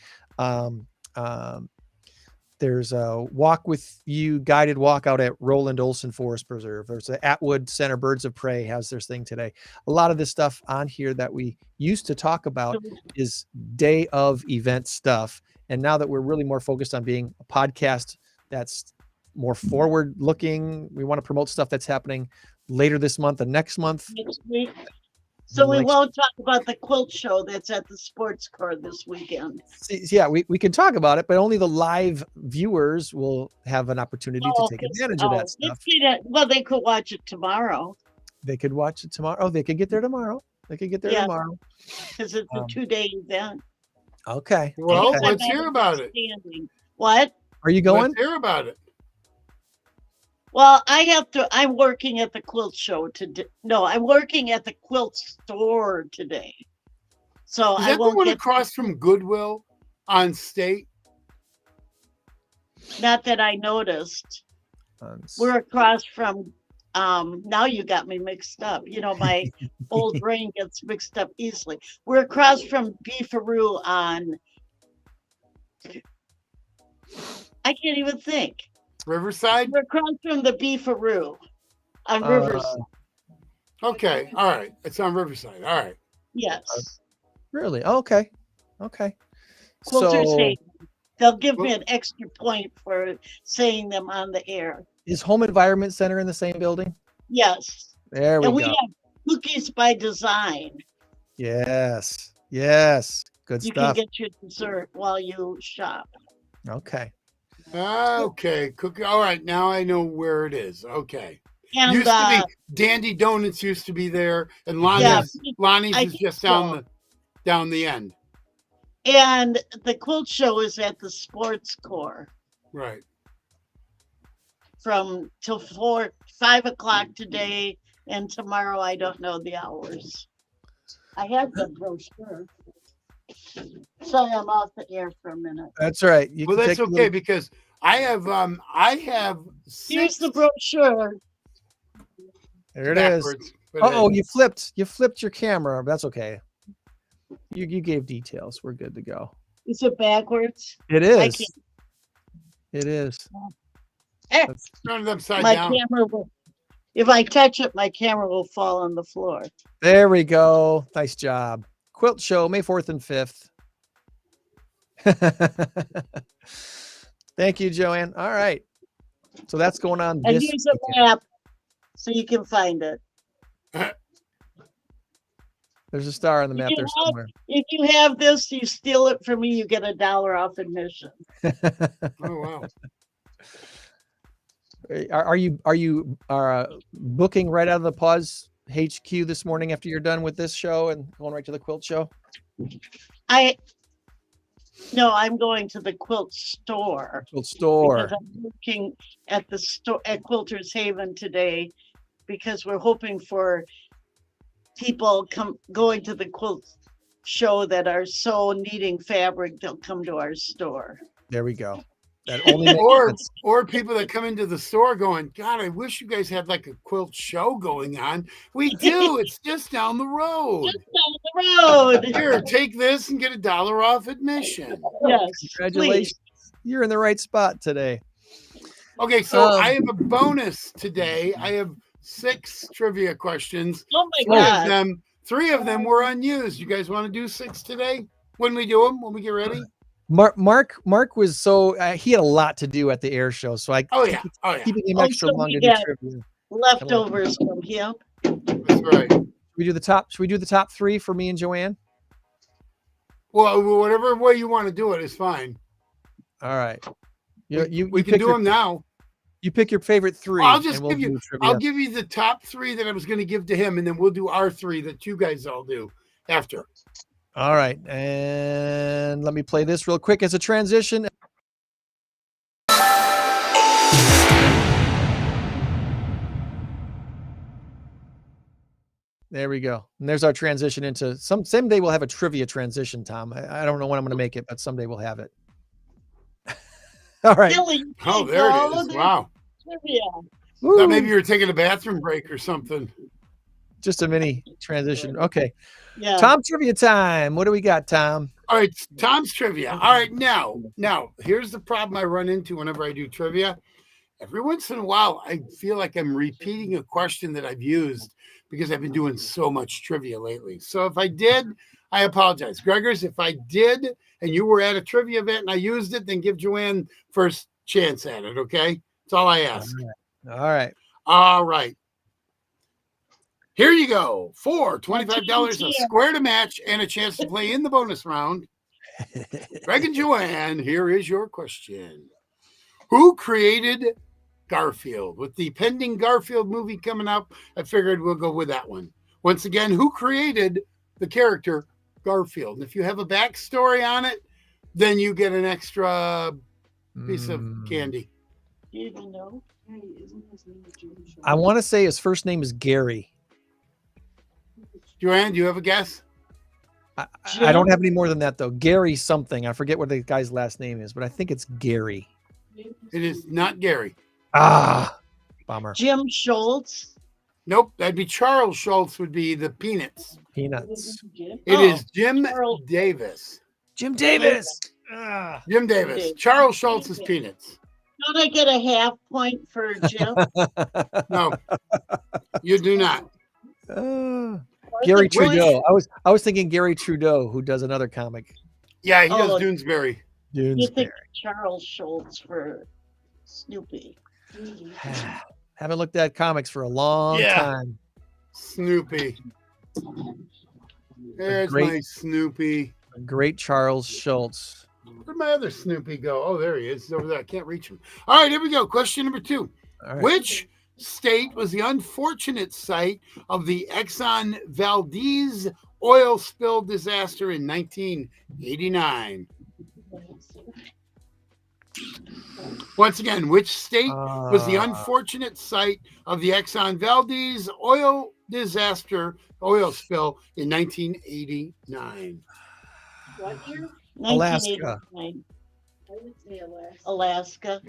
There's a walk with you guided walk out at Roland Olson Forest Preserve. There's the Atwood Center Birds of Prey has their thing today. A lot of this stuff on here that we used to talk about is day of event stuff. And now that we're really more focused on being a podcast that's more forward looking, we want to promote stuff that's happening later this month and next month. Next week. So we won't talk about the quilt show that's at the sports car this weekend. Yeah, we can talk about it, but only the live viewers will have an opportunity to take advantage of that stuff. Well, they could watch it tomorrow. They could watch it tomorrow. Oh, they could get there tomorrow. Tomorrow. Because it's a 2-day event. Okay. Well, okay. let's hear about it. What? Are you going? Let's hear about it. Well, I'm working at the quilt show today. No, I'm working at the quilt store today. So Is I that the won't one get, across from Goodwill on State? not that I noticed. We're across from, now you got me mixed up. You know, my old brain gets mixed up easily. We're across from Beefaroo on, I can't even think. Riverside? We're across from the Beefaroo on Riverside. Okay. All right. It's on Riverside. All right. Yes. Really? Okay. Quilters So Haven. They'll give me an extra point for saying them on the air. is Home Environment Center in the same building? Yes. There we And we go. have Cookies by Design. Yes. Good You stuff. can get your dessert while you shop. Okay. Okay. Cookie. All right. Now I know where it is. Okay. And Used to be Dandy Donuts used to be there, and Lonnie's I is think just so. down the end. And the quilt show is at the sports core Right. from till 5 o'clock today, and tomorrow I don't know the hours. I have the brochure. Sorry, I'm off the air for a minute. That's all right. Well, that's okay because I have Here's 6 the brochure. There it is. backwards, but Oh, hey, you flipped your camera. That's okay. You gave details. We're good to go. Is it backwards? It I is. can't. It is. Eh, turn it upside my down. camera will. If I touch it, my camera will fall on the floor. There we go. Nice job. Quilt show, May 4th and 5th. Thank you, Joanne. All right. So that's going on And this here's a weekend. map so you can find it. There's a star on the map You there have- somewhere. If you have this, you steal it from me, you get $1 off admission. Oh wow. Are you booking right out of the PAWS HQ this morning after you're done with this show and going right to the quilt show? No, I'm going to the quilt store. Quilt store. Because I'm working at the store at Quilters Haven today because we're hoping for people going to the quilt show that are so needing fabric, they'll come to our store. There we go. That only makes Or sense. or people that come into the store going, God, I wish you guys had like a quilt show going on. We do. It's just down the road. Just down the road. Here, take this and get $1 off admission. Yes. Congratulations. Please. You're in the right spot today. Okay, so Um, I have a bonus today. I have 6 trivia questions. Oh my God. 3 of them were unused. You guys want to do 6 today? When we do them, when we get ready? Mark was so he had a lot to do at the air show, so I keeping him Oh, extra so long we to do get trivia. Leftovers from him. That's right. Should we do the top 3 for me and Joanne? Well, whatever way you want to do it is fine. All right. We You can pick do your, them now. You pick your favorite 3. I'll just and we'll give you. do trivia. I'll give you the top 3 that I was going to give to him, and then we'll do our 3 that you guys all do after. All right, and let me play this real quick as a transition. There we go. And there's our transition into someday we'll have a trivia transition, Tom. I don't know when I'm going to make it, but someday we'll have it. All right. Billy, Oh, there it is. Wow. trivia. Thought maybe you were taking a bathroom break or something. Just a mini transition. Okay. Yeah. Tom, trivia time. What do we got, Tom? All right, Tom's trivia. All right, now, here's the problem I run into whenever I do trivia. Every once in a while, I feel like I'm repeating a question that I've used because I've been doing so much trivia lately. So if I did, I apologize. Gregors, if I did and you were at a trivia event and I used it, then give Joanne first chance at it, okay? That's all I ask. All right. All right. Here you go. For $25, a square to match, and a chance to play in the bonus round. Greg and Joanne, here is your question. Who created Garfield? With the pending Garfield movie coming up, I figured we'll go with that one. Once again, who created the character Garfield? And if you have a backstory on it, then you get an extra piece of candy. Do you even know? I want to say his first name is Gary. Joanne, do you have a guess? I don't have any more than that, though. Gary something. I forget what the guy's last name is, but I think it's Gary. It is not Gary. Ah, bummer. Jim Schultz. Nope, that'd be Charles Schultz would be the Peanuts. Peanuts. It is Jim Davis. Jim Davis. Jim Davis. Charles Schultz is Peanuts. Don't I get a half point for Jim? No, you do not. Gary Trudeau. I was thinking Gary Trudeau, who does another comic. Yeah, he does Doonesbury. You think Charles Schultz for Snoopy? Haven't looked at comics for a long time. Snoopy. There's my Snoopy. Great Charles Schultz. Where'd my other Snoopy go? Oh, there he is. He's over there. I can't reach him. All right, here we go. Question number 2. All right. Which state was the unfortunate site of the Exxon Valdez oil spill disaster in 1989? Once again, which state was the unfortunate site of the Exxon Valdez oil spill in 1989? What year? Alaska. I would say Alaska.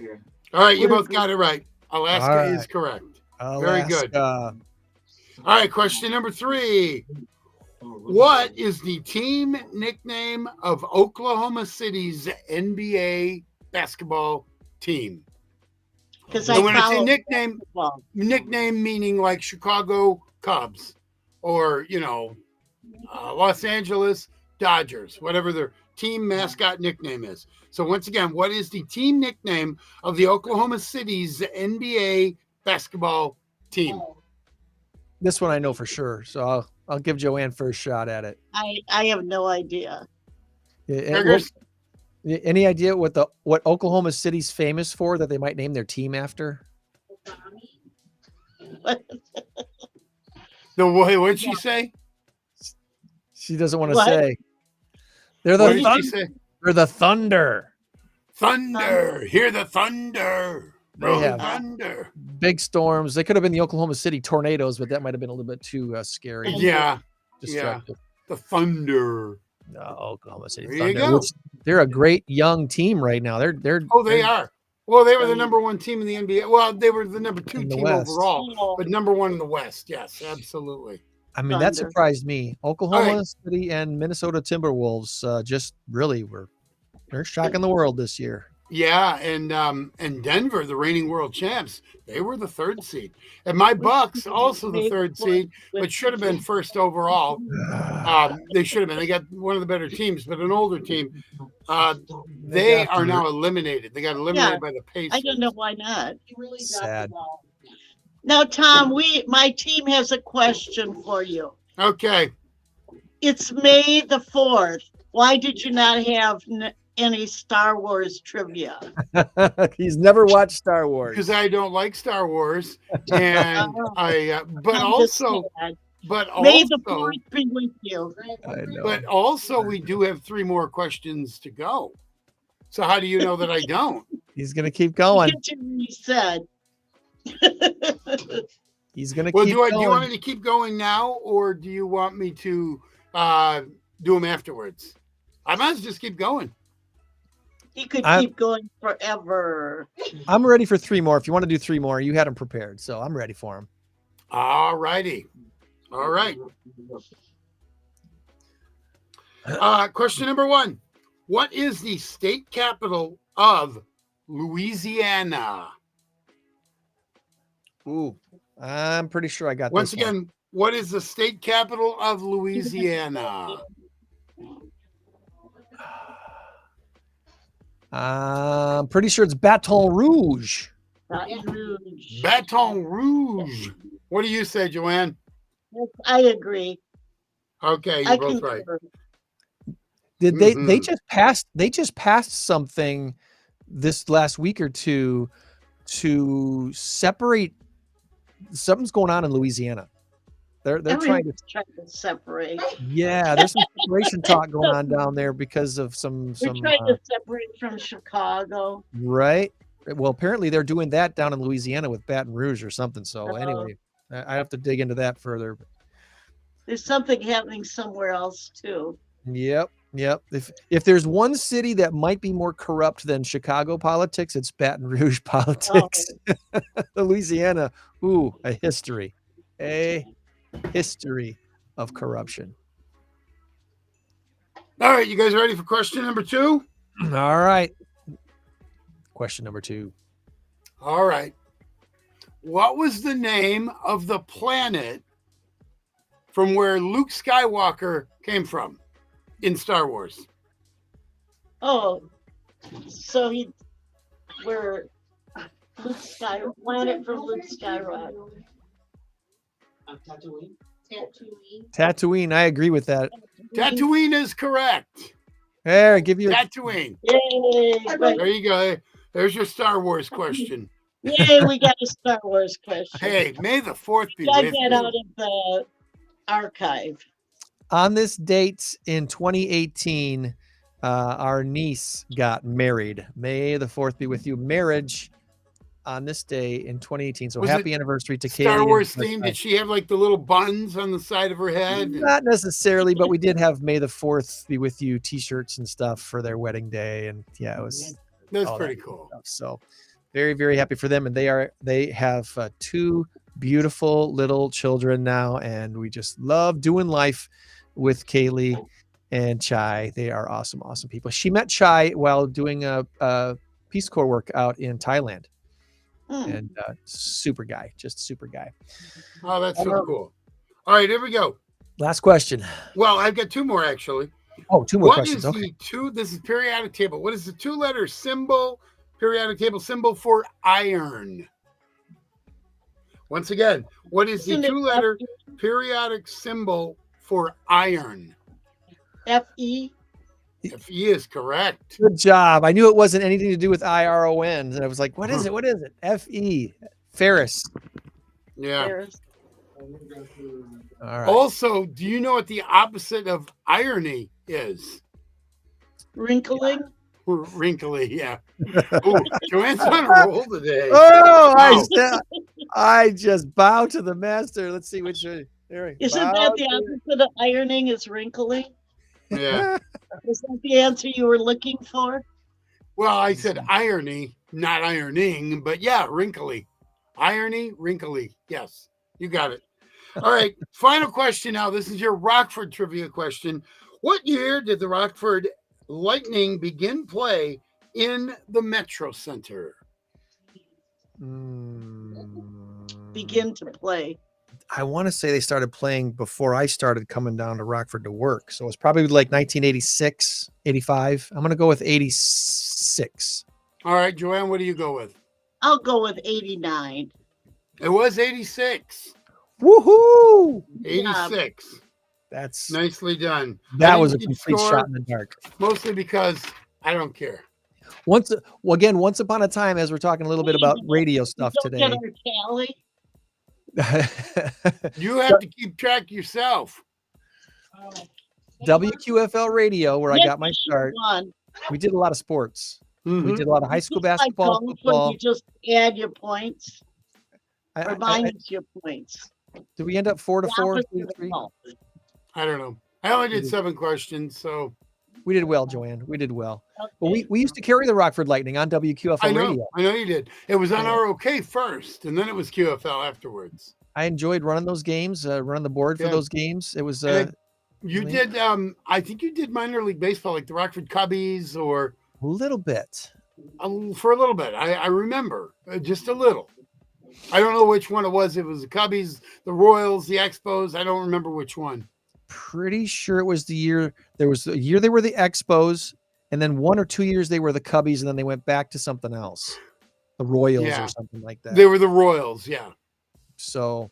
All right, you both got it right. Alaska is correct. Very good. All right, question number 3. What is the team nickname of Oklahoma City's NBA basketball team? Because when I say nickname meaning like Chicago Cubs or, Los Angeles Dodgers, whatever their team mascot nickname is. So once again, what is the team nickname of the Oklahoma City's NBA basketball team? This one I know for sure, so I'll give Joanne first shot at it. I have no idea. Any idea what Oklahoma City's famous for that they might name their team after? What'd she say? She doesn't want to say. They're the Thunder. Thunder. Hear the thunder. They have thunder. Big storms. They could have been the Oklahoma City tornadoes, but that might have been a little bit too scary. Yeah. Destructive. The Thunder. No, Oklahoma City There Thunder. you go. They're a great young team right now. They are. Well, they were the number 1 team in the NBA. Well, they were the number 2 team West. overall, but number 1 in the West. Yes, absolutely. I mean, that surprised me. Oklahoma City and Minnesota Timberwolves they're shocking the world this year. Yeah, and Denver, the reigning world champs, they were the 3rd seed. And my Bucks, also the 3rd seed, but should have been 1st overall. They should have been. They got one of the better teams, but an older team. They are now eliminated. They got eliminated by the Pacers. I don't know why not. Sad. Now, Tom, my team has a question for you. Okay. It's May the 4th. Why did you not have any Star Wars trivia? He's never watched Star Wars. Because I don't like Star Wars, and May the 4th be with you. I know. But also, we do have 3 more questions to go. So how do you know that I don't? He's gonna keep going. He said. He's gonna Well, keep do going. you want me to keep going now, or do you want me to do them afterwards? I might as well just keep going. He could keep going forever. I'm ready for 3 more. If you want to do 3 more, you had them prepared, so I'm ready for them. All righty. All right. Question number 1. What is the state capital of Louisiana? Ooh, I'm pretty sure I got Once this one. again, what is the state capital of Louisiana? I'm pretty sure it's Baton Rouge. Baton Rouge. Baton Rouge. What do you say, Joanne? Yes, I agree. Okay, I you're both right. concur. Did they Mhm. they just passed something this last week or two to separate? Something's going on in Louisiana. They're trying to, Everyone's trying to separate. yeah, there's some separation talk going on down there because of some They're trying to separate from Chicago. right. Well, apparently they're doing that down in Louisiana with Baton Rouge or something. So Oh. anyway, I have to dig into that further. There's something happening somewhere else too. Yep. If there's one city that might be more corrupt than Chicago politics, it's Baton Rouge politics. Louisiana, ooh, a history of corruption. All right, you guys ready for question number 2? All right. Question number 2. All right. What was the name of the planet from where Luke Skywalker came from in Star Wars? Oh, so we're planet from Luke Skywalker. Tatooine, I agree with that. Tatooine is correct. There, give you Tatooine. Yay! There you go. There's your Star Wars question. Yay, we got a Star Wars question. Hey, may the 4th be Got with that you. out of the archive. on this date in 2018. Our niece got married. May the 4th be with you. Marriage on this day in 2018. So Was happy it anniversary to Star Kaylee. Wars theme. Did she have like the little buns on the side of her head? Not necessarily, but we did have May the 4th be with you t-shirts and stuff for their wedding day. And yeah, it was That's all pretty that cool. stuff. So very, very happy for them. And they have 2 beautiful little children now. And we just love doing life with Kaylee and Chai. They are awesome, awesome people. She met Chai while doing a Peace Corps work out in Thailand. And super guy, just super guy. Oh, that's so cool. All right, here we go. Last question. Well, I've got 2 more actually. Oh, 2 more What questions. is Okay. this is periodic table. What is the 2-letter symbol, periodic table symbol for iron? Once again, what is the 2-letter periodic symbol for iron? Fe. Fe is correct. Good job. I knew it wasn't anything to do with IRON. And I was like, what is it? What is it? Fe. Ferris. Yeah. There's All right. Also, do you know what the opposite of irony is? wrinkling. Wrinkly, yeah. Ooh, Joanne's on a roll today. Oh, Wow. I just bow to the master. Let's see which. There we Isn't bow that the to- opposite of ironing is wrinkling? Yeah. Is that the answer you were looking for? Well, I said irony, not ironing, but yeah, wrinkly. Irony, wrinkly. Yes, you got it. All right. Final question now. This is your Rockford trivia question. What year did the Rockford Lightning begin play in the Metro Center? Begin to play. I want to say they started playing before I started coming down to Rockford to work. So it's probably like 1986, 85. I'm going to go with 86. All right, Joanne, what do you go with? I'll go with 89. It was 86. Woohoo! 86. That's Nicely done. that I was a didn't keep complete score, shot in the dark. mostly because I don't care. Once upon a time, as we're talking a little bit about radio stuff Don't today. get our tally. You have to keep track yourself. WQFL radio, where I Yes, got my you start. won. We did a lot of sports. We Mhm. did a lot of high school Just like basketball, golf, when football. You just add your points or I- minus your points. did we end up 4-4? Opposite of 3-3? golf. I don't know. I only did 7 questions, so We did well, Joanne. We did well. But Okay. we used to carry the Rockford Lightning on WQFL I know. radio. I know you did. It was on Yeah. ROK first, and then it was QFL afterwards. I enjoyed running those games, running the board for Yeah. those games. It was And You Really? did. I think you did minor league baseball, like the Rockford Cubbies, or A little bit. for a little bit. I remember just a little. I don't know which one it was. It was the Cubbies, the Royals, the Expos. I don't remember which one. Pretty sure it was the year. There was a year they were the Expos, and then 1 or 2 years they were the Cubbies, and then they went back to something else, the Royals Yeah. or something like that. They were the Royals. Yeah. So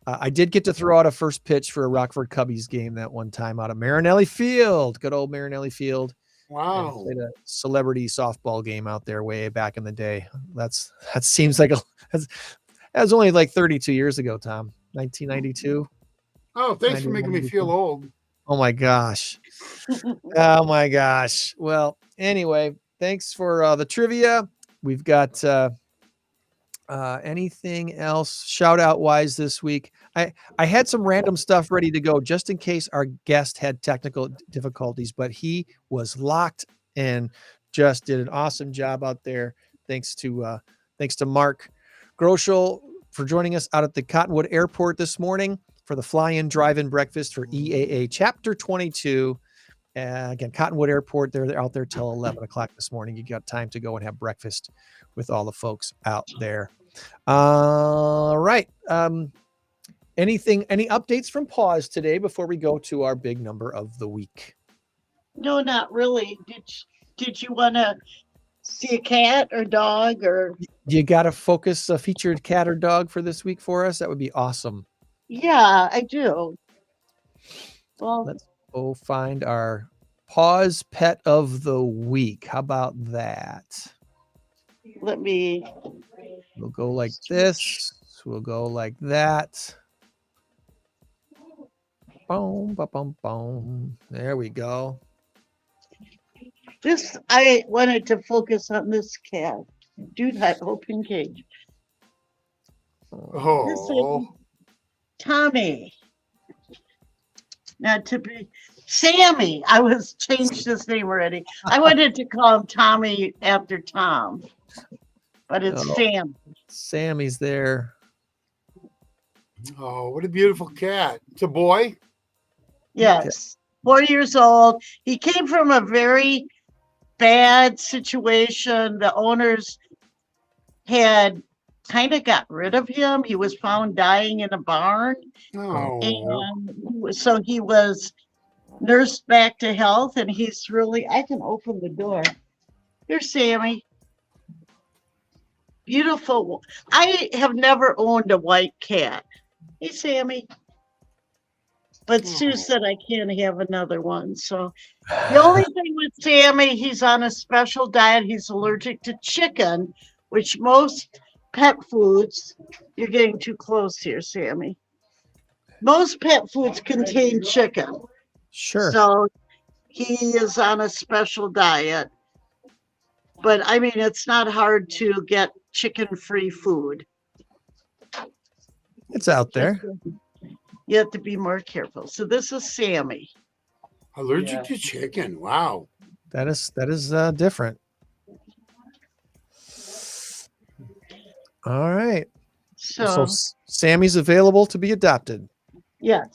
I did get to throw out a first pitch for a Rockford Cubbies game that one time out of Marinelli Field. Good old Marinelli Field. Wow. Played a celebrity softball game out there way back in the day. That seems like that was only like 32 years ago, Tom. 1992. Oh, thanks for making me feel old. Oh my gosh. Oh my gosh. Well, anyway, thanks for the trivia. We've got anything else shout out wise this week? I had some random stuff ready to go just in case our guest had technical difficulties, but he was locked and just did an awesome job out there. Thanks to Mark Grocholl for joining us out at the Cottonwood Airport this morning for the fly-in drive-in breakfast for EAA Chapter 22. Again, Cottonwood Airport, they're out there till 11 o'clock this morning. You got time to go and have breakfast with all the folks out there. All right. Any updates from PAWS today before we go to our big number of the week? No, not really. Did you want to see a cat or dog or? You got to focus a featured cat or dog for this week for us? That would be awesome. Yeah, I do. Well, Let's go find our PAWS Pet of the Week. How about that? We'll go like this. We'll go like that. Boom, boom, boom, boom. There we go. I wanted to focus on this cat. Dude had open cage. Oh. This is Tommy. Not to be Sammy. I was changed his name already. I wanted to call him Tommy after Tom, but it's Sam. Sammy's there. Oh, what a beautiful cat. It's a boy? Yes. 4 years old. He came from a very bad situation. The owners had kind of got rid of him. He was found dying in a barn. Oh. And so he was nursed back to health, and he's really, I can open the door. Here's Sammy. Beautiful. I have never owned a white cat. Hey, Sammy. But Sue said I can't have another one. So the only thing with Sammy, he's on a special diet. He's allergic to chicken, which most pet foods, you're getting too close here, Sammy. Most pet foods contain chicken. Sure. So he is on a special diet. But I mean, it's not hard to get chicken-free food. It's out there. You have to be more careful. So this is Sammy. Allergic to chicken. Wow. That is different. All right. So Sammy's available to be adopted. Yes.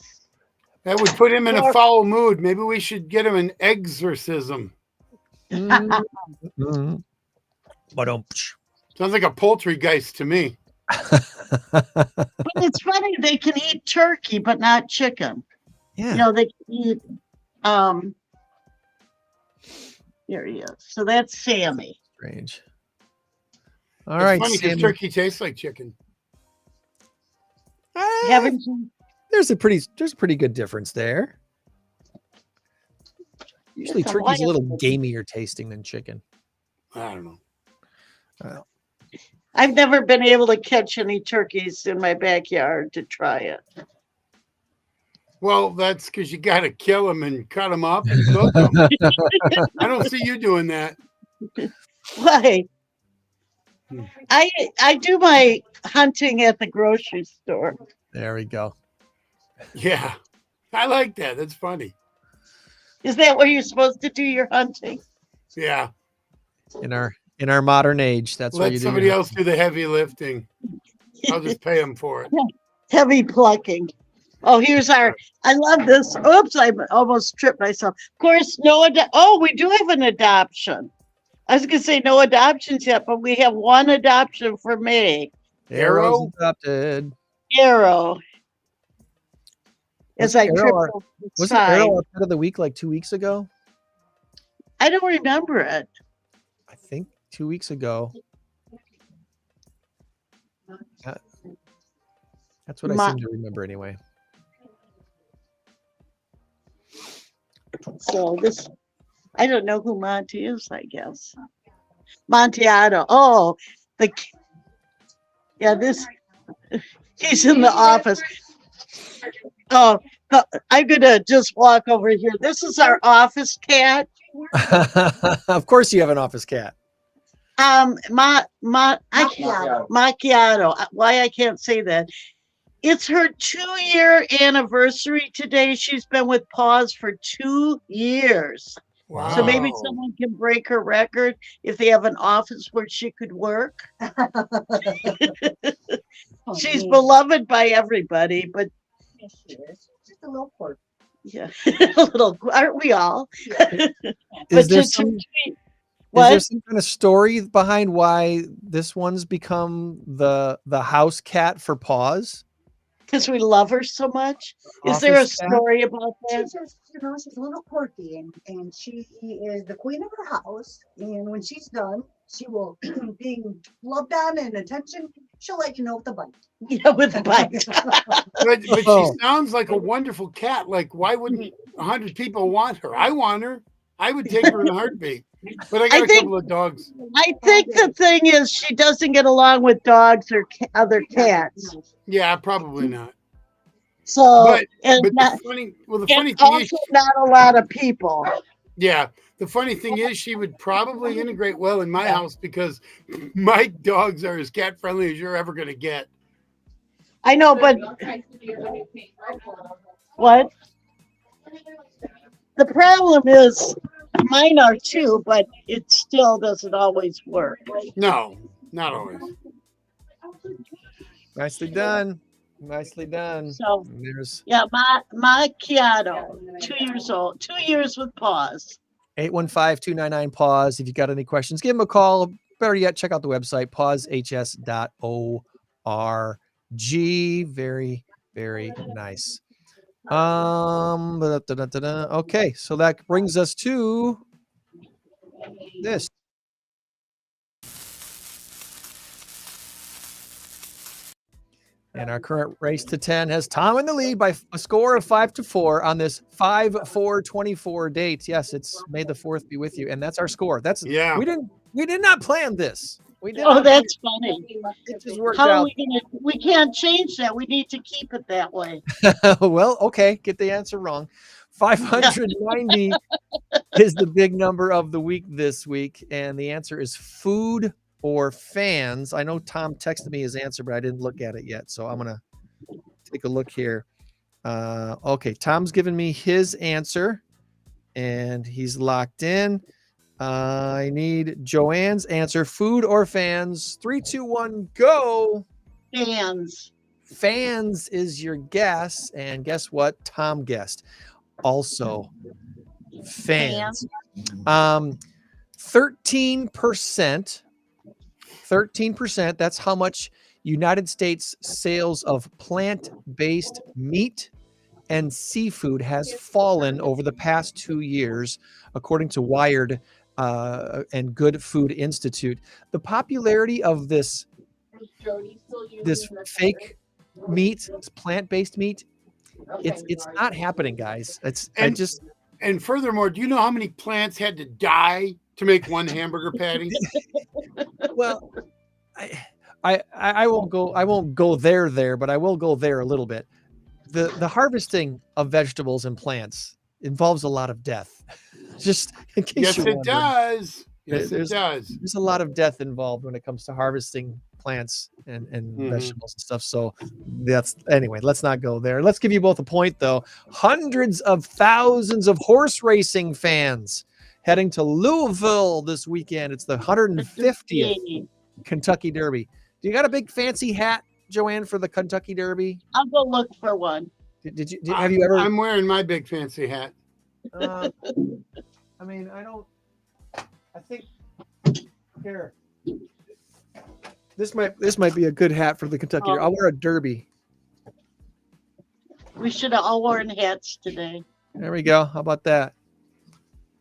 That would put him in a foul mood. Maybe we should get him an exorcism. Mm-hmm. Sounds like a poltergeist to me. But it's funny, they can eat turkey, but not chicken. Yeah. You know, they can eat, here he is. So that's Sammy. Strange. All All right, right, funny because Sammy. turkey tastes like chicken. Haven't you? There's a pretty good difference there. Usually It's a turkey's a little wild- gamier tasting than chicken. I don't know. I've never been able to catch any turkeys in my backyard to try it. Well, that's because you got to kill them and cut them up and cook them. I don't see you doing that. Why? I do my hunting at the grocery store. There we go. Yeah, I like that. That's funny. Is that where you're supposed to do your hunting? Yeah. In our modern age, that's what Let you do. somebody else do the heavy lifting. I'll just pay them for it. Heavy plucking. Oh, here's our. I love this. Oops, I almost tripped myself. Of course, we do have an adoption. I was gonna say no adoptions yet, but we have one adoption for May. Arrow's adopted. Arrow. As I tripped. Wasn't Arrow our pet of the week like 2 weeks ago? I don't remember it. I think 2 weeks ago. That's what I seem to remember anyway. So this, I don't know who Monty is, I guess. Montiato. Oh, this, he's in the office. Oh, I'm going to just walk over here. This is our office cat. Of course you have an office cat. Macchiato. Why I can't say that. It's her 2-year anniversary today. She's been with PAWS for 2 years. Wow. So maybe someone can break her record if they have an office where she could work. She's beloved by everybody, but She's just a little quirky. yeah, a little. Aren't we all? Is there some kind of story behind why this one's become the house cat for PAWS? Because we love her so much. Is there a story about that? She's just, she's a little quirky, and she is the queen of her house. And when she's done, she will, being loved on and attention, she'll let you know with a bite. Yeah, with a bite. But she sounds like a wonderful cat. Like, why wouldn't 100 people want her? I want her. I would take her in a heartbeat. But I got a couple of dogs. I think the thing is she doesn't get along with dogs or other cats. Yeah, probably not. So, but the funny thing also is, not a lot of people. Yeah, the funny thing is, she would probably integrate well in my house because my dogs are as cat friendly as you're ever going to get. I know, but what? The problem is, mine are too, but it still doesn't always work. No, not always. Nicely done. Nicely done. So, Macchiato, 2 years old, 2 years with PAWS. 815-299-PAWS. If you got any questions, give them a call. Better yet, check out the website, pawshs.org. Very, very nice. Okay, so that brings us to this. And our current race to 10 has Tom in the lead by a score of 5-4 on this 5/4/24 date. Yes, it's May the 4th be with you, and that's our score. We did not plan this. That's funny. It just worked How out. are we gonna? We can't change that. We need to keep it that way. Well, okay, get the answer wrong. 590 is the big number of the week this week, and the answer is food or fans. I know Tom texted me his answer, but I didn't look at it yet, so I'm gonna take a look here. Okay, Tom's given me his answer, and he's locked in. I need Joanne's answer. Food or fans? 3, 2, 1, go. Fans. Fans is your guess, and guess what? Tom guessed. Also, fans. 13%. 13%. That's how much United States sales of plant-based meat and seafood has fallen over the past 2 years, according to Wired and Good Food Institute. The popularity of this fake meat, plant-based meat, it's not happening, guys. And furthermore, do you know how many plants had to die to make one hamburger patty? Well, I won't go there, but I will go there a little bit. The harvesting of vegetables and plants involves a lot of death. Just in case it does. Yes, it does. There's a lot of death involved when it comes to harvesting plants and vegetables and stuff. So anyway, let's not go there. Let's give you both a point though. Hundreds of thousands of horse racing fans heading to Louisville this weekend. It's the 150th Kentucky Derby. Do you got a big fancy hat, Joanne, for the Kentucky Derby? I'll go look for one. Have you ever? I'm wearing my big fancy hat. I mean, I think here. This might be a good hat for the Kentucky. I'll wear a derby. We should have all worn hats today. There we go. How about that?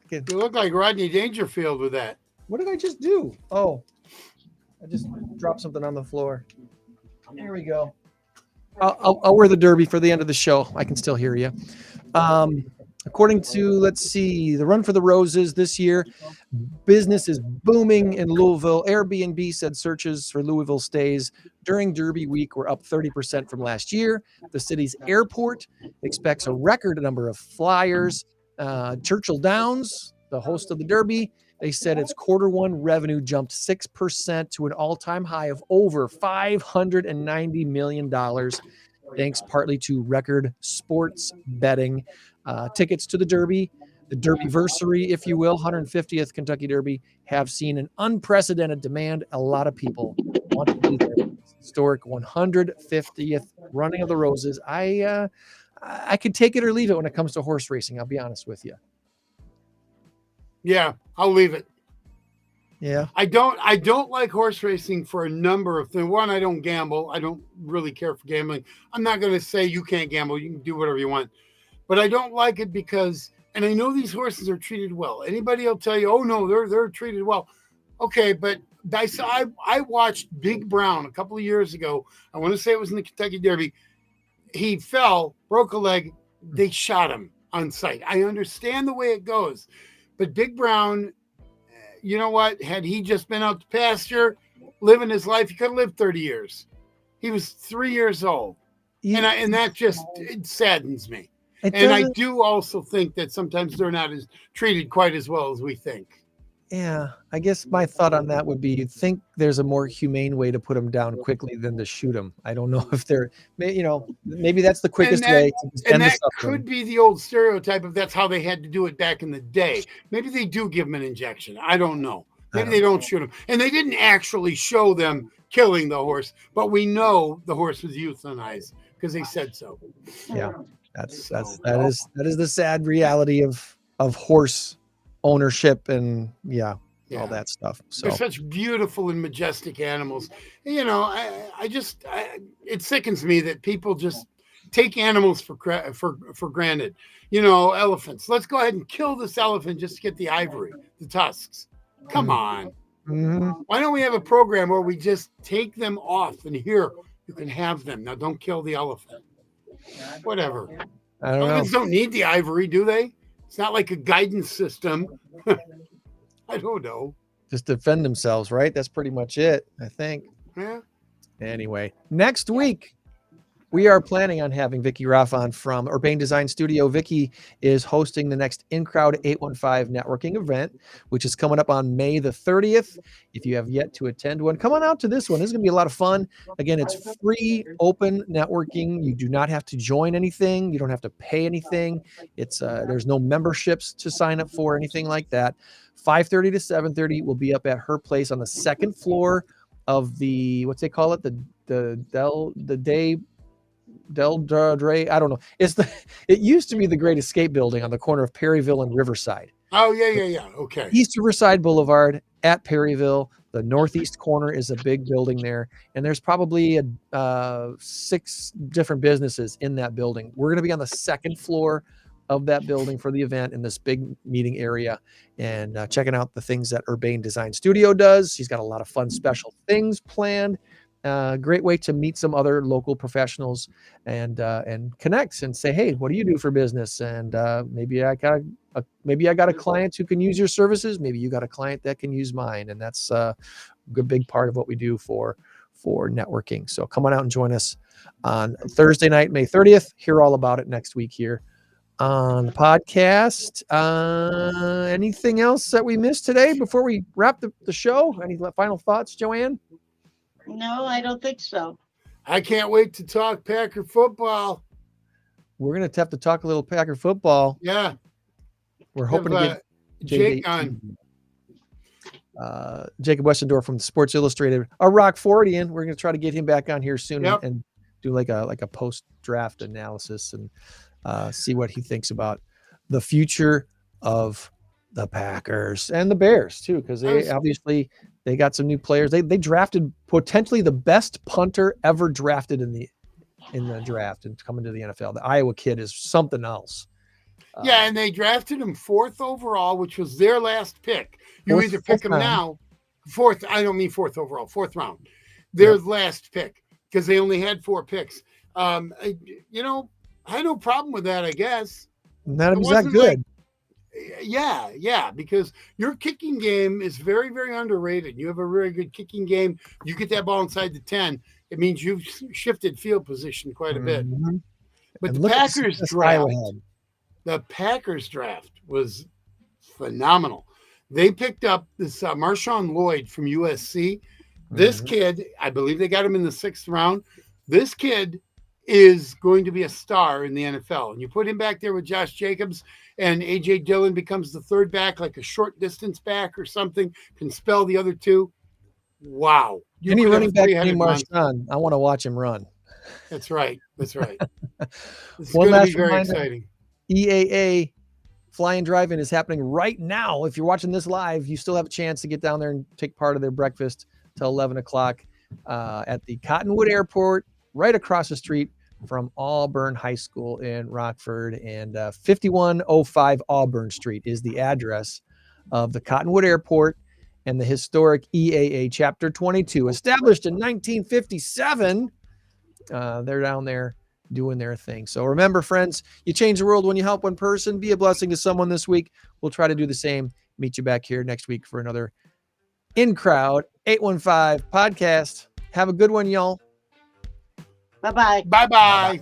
You look like Rodney Dangerfield with that. What did I just do? Oh, I just dropped something on the floor. Here we go. I'll wear the derby for the end of the show. I can still hear you. According to, let's see, the Run for the Roses this year, business is booming in Louisville. Airbnb said searches for Louisville stays during Derby week were up 30% from last year. The city's airport expects a record number of flyers. Churchill Downs, the host of the Derby, they said its quarter 1 revenue jumped 6% to an all-time high of over $590 million, thanks partly to record sports betting. Tickets to the Derby, the Derbyversary, if you will, 150th Kentucky Derby, have seen an unprecedented demand. A lot of people want to be there. Historic 150th running of the Roses. I could take it or leave it when it comes to horse racing. I'll be honest with you. Yeah, I'll leave it. Yeah. I don't like horse racing for a number of things. One, I don't gamble. I don't really care for gambling. I'm not going to say you can't gamble. You can do whatever you want. But I don't like it because, and I know these horses are treated well. Anybody will tell you, oh no, they're treated well. Okay, but I watched Big Brown a couple of years ago. I want to say it was in the Kentucky Derby. He fell, broke a leg. They shot him on sight. I understand the way it goes. But Big Brown, you know what? Had he just been out to pasture, living his life, he could have lived 30 years. He was 3 years old. Yeah. And that just, it saddens me. And I do also think that sometimes they're not as treated quite as well as we think. Yeah, I guess my thought on that would be, you'd think there's a more humane way to put them down quickly than to shoot them. I don't know if they're, maybe that's the quickest way. And that could be the old stereotype of that's how they had to do it back in the day. Maybe they do give them an injection. I don't know. Maybe they don't shoot them. And they didn't actually show them killing the horse, but we know the horse was euthanized because they said so. Yeah, that is the sad reality of horse ownership and all that stuff. So they're such beautiful and majestic animals. It sickens me that people just take animals for granted. Elephants. Let's go ahead and kill this elephant just to get the ivory, the tusks. Come on. Mm-hmm. Why don't we have a program where we just take them off and here you can have them. Now don't kill the elephant. Whatever. I don't know. Elephants don't need the ivory, do they? It's not like a guidance system. I don't know. Just defend themselves, right? That's pretty much it, I think. Yeah. Anyway, next week, we are planning on having Vicki Roth on from Urbane Design Studio. Vicki is hosting the next INCROWD815 networking event, which is coming up on May the 30th. If you have yet to attend one, come on out to this one. This is going to be a lot of fun. Again, it's free, open networking. You do not have to join anything. You don't have to pay anything. It's there's no memberships to sign up for, anything like that. 5:30 to 7:30 will be up at her place on the second floor of the, what's they call it? Del Dre, I don't know. It used to be the Great Escape building on the corner of Perryville and Riverside. Oh, yeah. Okay. East Riverside Boulevard at Perryville. The northeast corner is a big building there. And there's probably 6 different businesses in that building. We're going to be on the second floor of that building for the event in this big meeting area and checking out the things that Urbane Design Studio does. She's got a lot of fun special things planned. Great way to meet some other local professionals and connect and say, hey, what do you do for business? And maybe I got a client who can use your services. Maybe you got a client that can use mine. And that's a good big part of what we do for networking. So come on out and join us on Thursday night, May 30th. Hear all about it next week here on the podcast. Anything else that we missed today before we wrap the show? Any final thoughts, Joanne? No, I don't think so. I can't wait to talk Packer football. We're going to have to talk a little Packer football. Yeah. We're hoping to get Jake on. Jacob Westendorf from Sports Illustrated, a Rockfordian. We're going to try to get him back on here soon and do like a post draft analysis and see what he thinks about the future of the Packers and the Bears too, because they obviously they got some new players. They drafted potentially the best punter ever drafted in the draft and coming to the NFL. The Iowa kid is something else. Yeah, and they drafted him 4th overall, which was their last pick. You either pick him now, 4th. I don't mean 4th overall, 4th round. Their last pick, because they only had 4 picks. You know, I had no problem with that, I guess. Not that good. Yeah, because your kicking game is very, very underrated. You have a very good kicking game. You get that ball inside the 10, it means you've shifted field position quite a bit. But the Packers draft was phenomenal. They picked up this Marshawn Lloyd from USC. This kid, I believe they got him in the 6th round. This kid is going to be a star in the NFL. And you put him back there with Josh Jacobs, and A.J. Dillon becomes the 3rd back, like a short distance back or something, can spell the other 2. Wow. Any running back named Marshawn, I want to watch him run. That's right. It's One going to last be very reminder, exciting. EAA Fly and Drive-In is happening right now. If you're watching this live, you still have a chance to get down there and take part of their breakfast till 11 o'clock at the Cottonwood Airport, right across the street from Auburn High School in Rockford. And 5105 Auburn Street is the address of the Cottonwood Airport and the historic EAA Chapter 22, established in 1957. They're down there doing their thing. So remember, friends, you change the world when you help one person. Be a blessing to someone this week. We'll try to do the same. Meet you back here next week for another INCROWD815 podcast. Have a good one, y'all. Bye-bye. Bye-bye.